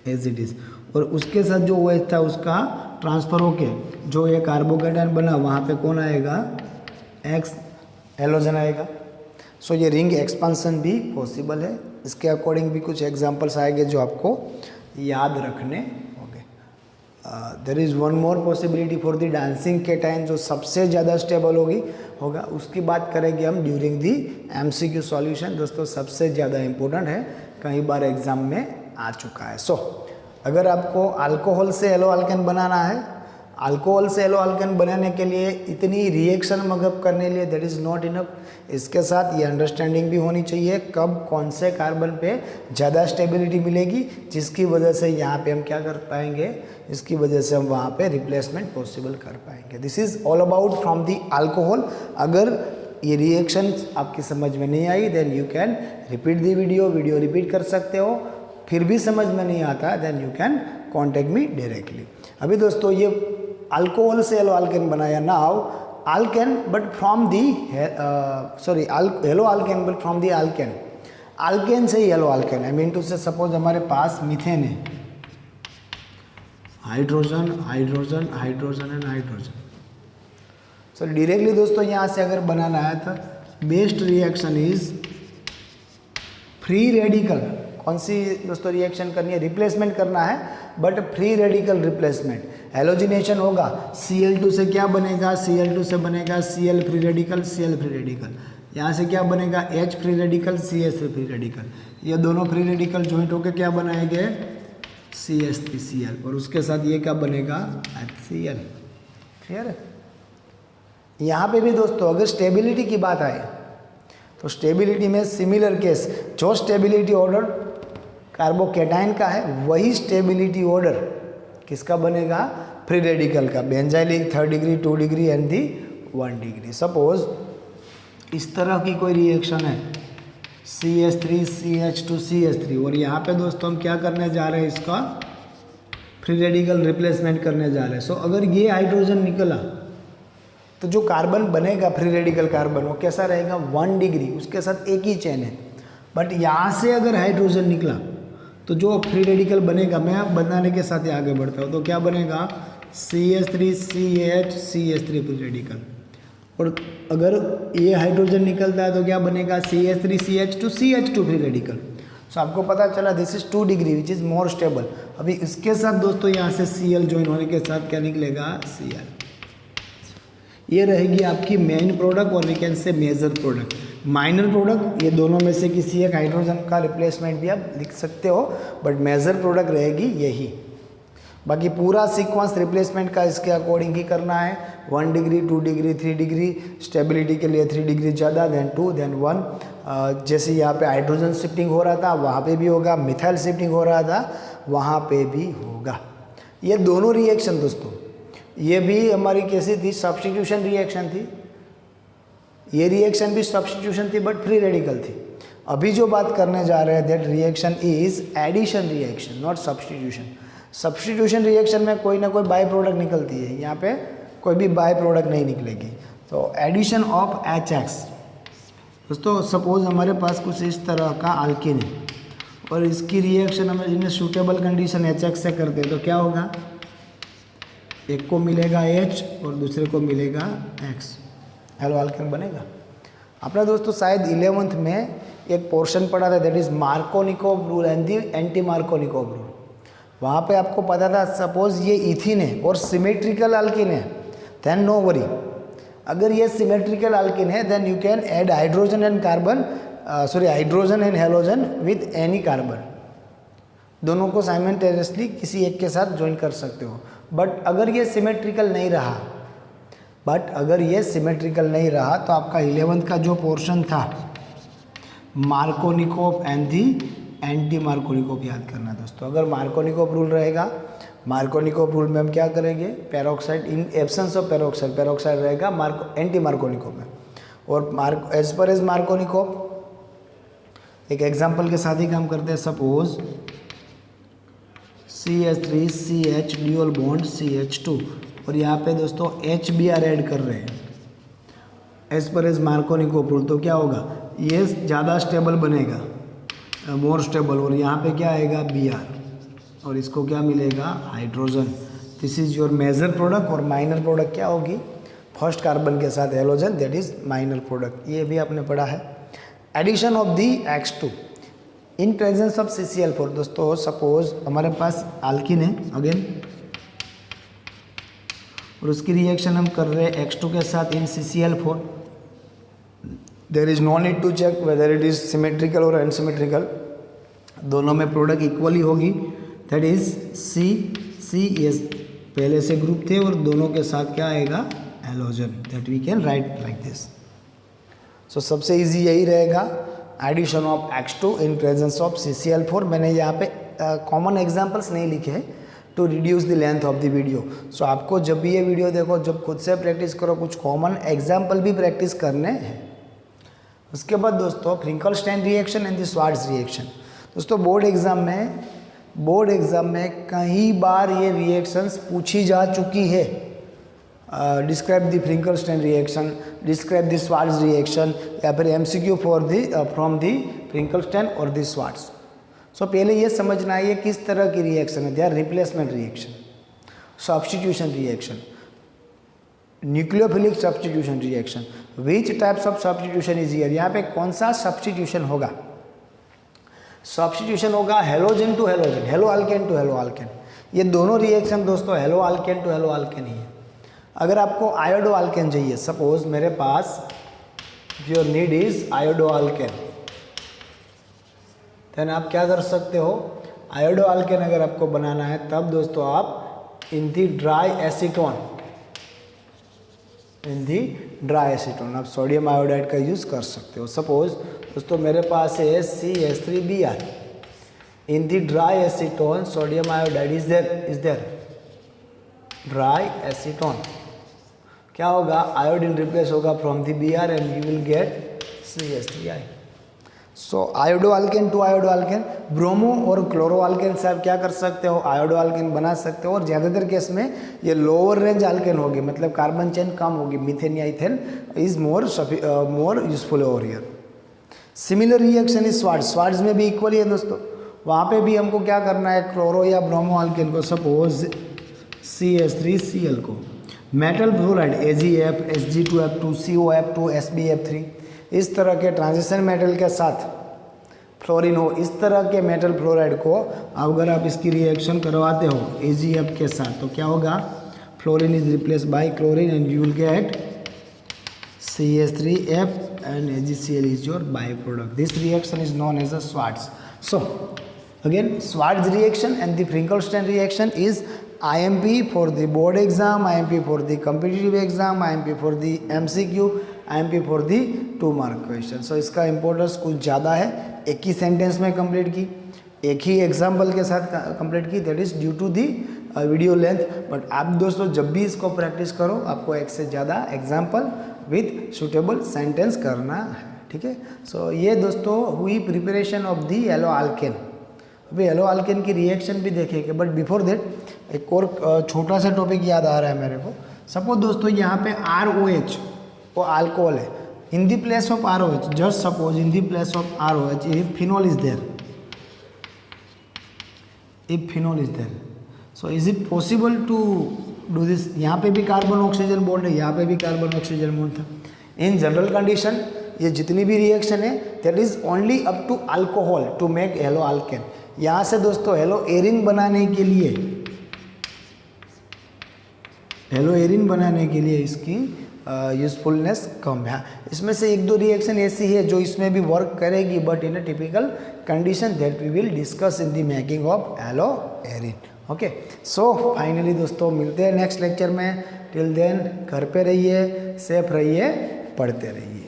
एज इट इज़, और उसके साथ जो OH था उसका ट्रांसफर होके जो ये कार्बोकेटायन बना वहाँ पे कौन आएगा, X हेलोजन आएगा। सो ये रिंग एक्सपेंशन भी पॉसिबल है। इसके अकॉर्डिंग भी कुछ एग्जांपल्स आएंगे जो आपको याद रखने होंगे। There is one more possibility for the dancing cation, जो सबसे ज़्यादा स्टेबल होगा, उसकी बात करेंगे हम ड्यूरिंग दी MCQ सॉल्यूशन। दोस्तों सबसे ज़्यादा इम्पोर्टेंट है, कई बार एग्जाम में आ चुका है। सो अगर आपको अल्कोहल से एलो अल्केन बनाना है, अल्कोहल से एलो अल्केन बनाने के लिए इतनी रिएक्शन मगअप करने के लिए दैट इज़ नॉट इनफ। इसके साथ ये अंडरस्टैंडिंग भी होनी चाहिए कब कौन से कार्बन पे ज़्यादा स्टेबिलिटी मिलेगी, जिसकी वजह से यहाँ पे हम क्या कर पाएंगे, इसकी वजह से हम वहाँ पे रिप्लेसमेंट पॉसिबल कर पाएंगे। This is all about from the alcohol. अगर ये रिएक्शन आपकी समझ में नहीं आई then you can repeat the video repeat कर सकते हो। फिर भी समझ में नहीं आता then you can contact me directly. अभी दोस्तों ये अल्कोहल से एलो अल्केन बनाया, now alkane but from the halo alkane but from the alkane, alkane से halo alkane. I mean to say suppose हमारे पास मीथेन है, hydrogen hydrogen hydrogen and hydrogen. So directly दोस्तों यहाँ से अगर बनाना है तो best reaction is free radical. कौन सी दोस्तों रिएक्शन करनी है, रिप्लेसमेंट करना है but free radical replacement. Halogenation होगा, Cl2 से क्या बनेगा, Cl2 से बनेगा Cl free radical, Cl free radical. यहाँ से क्या बनेगा, H free radical, CH free radical. ये दोनों फ्री रेडिकल ज्वाइंट होकर क्या बनाएंगे, CH3Cl, और उसके साथ ये क्या बनेगा, HCl। क्लियर है। यहाँ पे भी दोस्तों अगर स्टेबिलिटी की बात आए तो स्टेबिलिटी में सिमिलर केस, जो स्टेबिलिटी ऑर्डर कार्बोकेटायन का है वही स्टेबिलिटी ऑर्डर किसका बनेगा, फ्री रेडिकल का। Benzylic 3rd degree, 2 degree and the 1 degree. Suppose इस तरह की कोई रिएक्शन है CH3 CH2 CH3, और यहाँ पे दोस्तों हम क्या करने जा रहे हैं, इसका फ्री रेडिकल रिप्लेसमेंट करने जा रहे हैं। सो अगर ये हाइड्रोजन निकला तो जो कार्बन बनेगा फ्री रेडिकल कार्बन वो कैसा रहेगा, 1 डिग्री, उसके साथ एक ही चेन है। बट यहाँ से अगर हाइड्रोजन निकला तो जो फ्री रेडिकल बनेगा, मैं बनाने के साथ ही आगे बढ़ता हूँ, तो क्या बनेगा CH3CH CH3 फ्री रेडिकल। और अगर ये हाइड्रोजन निकलता है तो क्या बनेगा, CH3CH2 CH2 फ्री रेडिकल। सो आपको पता चला this is 2 degree which is more stable. अभी इसके साथ दोस्तों यहाँ से Cl ज्वाइन होने के साथ क्या निकलेगा, Cl। ये रहेगी आपकी मेन प्रोडक्ट और we can say major product. Minor product ये दोनों में से किसी एक हाइड्रोजन का रिप्लेसमेंट भी आप लिख सकते हो, बट मेजर प्रोडक्ट रहेगी यही। बाकी पूरा सीक्वेंस रिप्लेसमेंट का इसके अकॉर्डिंग ही करना है। 1 डिग्री, 2 डिग्री, 3 डिग्री, स्टेबिलिटी के लिए 3 डिग्री ज़्यादा, देन 2, देन 1। जैसे यहाँ पे हाइड्रोजन शिफ्टिंग हो रहा था वहाँ पे भी होगा, मिथाइल शिफ्टिंग हो रहा था वहाँ पे भी होगा। ये दोनों रिएक्शन दोस्तों, ये भी हमारी कैसी थी, सब्स्टिट्यूशन रिएक्शन थी। ये रिएक्शन भी सब्स्टिट्यूशन थी बट फ्री रेडिकल थी। अभी जो बात करने जा रहे हैं that reaction is addition reaction, not substitution. Substitution reaction में कोई ना कोई बाय प्रोडक्ट निकलती है, यहाँ पे कोई भी बाय प्रोडक्ट नहीं निकलेगी। तो एडिशन ऑफ HX दोस्तों, सपोज हमारे पास कुछ इस तरह का अल्कीन है और इसकी रिएक्शन हमें जिन्हें सूटेबल कंडीशन HX से करते हैं तो क्या होगा, एक को मिलेगा H और दूसरे को मिलेगा X, हेलो अल्केन बनेगा। आपने दोस्तों शायद 11th में एक पोर्शन पढ़ा था that is Markovnikov rule and the anti Markovnikov rule. वहाँ पे आपको पता था सपोज ये इथिन है और सिमेट्रिकल अल्किन है देन नो वरी। अगर ये सिमेट्रिकल अल्किन है then you can add hydrogen and carbon, hydrogen and halogen with any carbon, दोनों को साइमल्टेनियसली किसी एक के साथ ज्वाइन कर सकते हो। बट अगर ये सिमेट्रिकल नहीं रहा, तो आपका 11th का जो पोर्शन था Markovnikov and the anti Markovnikov याद करना दोस्तों। अगर मार्कोनिकोव रूल रहेगा, मार्कोनिकोव रूल में हम क्या करेंगे, peroxide in absence of peroxide रहेगा एंटी मार्कोनिकोव में। और एज पर एज मार्कोनिकोव एक एग्जांपल के साथ ही काम करते हैं। Suppose CH3CH dual bond CH2 और यहाँ पे दोस्तों HBr ऐड कर रहे हैं as per as Markovnikov rule, तो क्या होगा, ये ज़्यादा स्टेबल बनेगा, मोर स्टेबल, और यहाँ पे क्या आएगा Br और इसको क्या मिलेगा, hydrogen. This is your major product. और माइनर प्रोडक्ट क्या होगी, फर्स्ट कार्बन के साथ halogen, that is minor product. ये भी आपने पढ़ा है। Addition of the X2 in presence of CCl4 दोस्तों, सपोज हमारे पास अल्किन है अगेन और उसकी रिएक्शन हम कर रहे हैं X2 के साथ in CCl4। There is no need to check whether it is symmetrical और अनसिमेट्रिकल, दोनों में प्रोडक्ट इक्वली होगी, दैट इज CCS पहले से ग्रुप थे और दोनों के साथ क्या आएगा, halogen, that we can write like this. So सबसे इजी यही रहेगा, addition of X2 in presence of CCl4। मैंने यहाँ पे कॉमन एग्जांपल्स नहीं लिखे हैं to reduce the length of the video. So आपको जब भी ये वीडियो देखो, जब खुद से प्रैक्टिस करो, कुछ कॉमन एग्जांपल भी प्रैक्टिस करने हैं। उसके बाद दोस्तों Finkelstein reaction and the Swarts reaction. दोस्तों बोर्ड एग्जाम में कई बार ये रिएक्शंस पूछी जा चुकी है। Describe the Finkelstein reaction, describe the Swarts reaction, या फिर MCQ फ्रॉम द फ्रिंकलस्टाइन और द स्वार्ट्ज। सो पहले ये समझना है ये किस तरह की रिएक्शन है। They are replacement reaction, substitution reaction, nucleophilic substitution reaction. Which types of substitution is here, यहाँ पे कौन सा सब्स्टिट्यूशन होगा, सब्स्टिट्यूशन होगा halogen to halogen, halo alkane to halo alkane. ये दोनों रिएक्शन दोस्तों halo alkane to halo alkane ही है। अगर आपको आयोडो अल्केन चाहिए, सपोज मेरे पास your need is iodo alkane, then आप क्या कर सकते हो, आयोडो अल्केन अगर आपको बनाना है तब दोस्तों आप इन दी ड्राई एसीटोन आप सोडियम आयोडाइड का यूज़ कर सकते हो। सपोज दोस्तों मेरे पास है CH3Br, in the dry acetone sodium iodide is there dry acetone, क्या होगा, आयोडीन रिप्लेस होगा from the Br and you will get CH3I। So iodo alkane to iodo alkane, bromo और क्लोरो अल्केन से आप क्या कर सकते हो, आयोडो अल्केन बना सकते हो। और ज़्यादातर केस में ये लोअर रेंज अल्केन होगी, मतलब कार्बन चेन कम होगी, मीथेन या ethane is more useful over here. Similar reaction is Swarts में भी इक्वली है दोस्तों। वहाँ पे भी हमको क्या करना है, क्लोरो या ब्रोमो अल्केन को, सपोज CH3Cl को। Metal fluoride AgF, Sg2F2, COF2, SbF3, इस तरह के ट्रांजिशन मेटल के साथ फ्लोरीन हो, इस तरह के मेटल फ्लोराइड को अगर आप इसकी रिएक्शन करवाते हो AgF के साथ तो क्या होगा, fluorine is replace by chlorine and you will gate CH3F and AgCl is your byproduct. This reaction is known as a Schwarz. So again, Schwarz reaction and the Finkelstein reaction is IMP for the board exam, IMP for the competitive exam, IMP for the MCQ, IMP for the 2 mark question. So इसका importance कुछ ज़्यादा है, एक ही sentence में complete की, एक ही example के साथ कंप्लीट की, that is due to the video length. But आप दोस्तों जब भी इसको प्रैक्टिस करो आपको एक से ज़्यादा एग्जाम्पल विथ सुटेबल सेंटेंस करना है, ठीक है। सो ये दोस्तों हुई preparation of the halo alkane. अभी येलो अल्केन की रिएक्शन भी देखेंगे, बट बिफोर दैट एक और छोटा सा टॉपिक याद आ रहा है मेरे को। सपोज दोस्तों यहाँ पे ROH वो अल्कोहल है, in the place of ROH, just suppose in the place of ROH if phenol is there, if phenol is there, so is it possible to do this. यहाँ पे भी कार्बन ऑक्सीजन बॉन्ड है, यहाँ पे भी carbon oxygen bond था। In general condition ये जितनी भी रिएक्शन है that is only up to alcohol to make haloalkane. यहाँ से दोस्तों हेलो एरिन बनाने के लिए, हेलो एरिन बनाने के लिए इसकी यूजफुलनेस कम है। इसमें से एक दो रिएक्शन ऐसी है जो इसमें भी वर्क करेगी, but in a typical condition that we will discuss in the making of haloarene. Okay, so finally दोस्तों मिलते हैं नेक्स्ट लेक्चर में। टिल देन घर पे रहिए, सेफ रहिए, पढ़ते रहिए।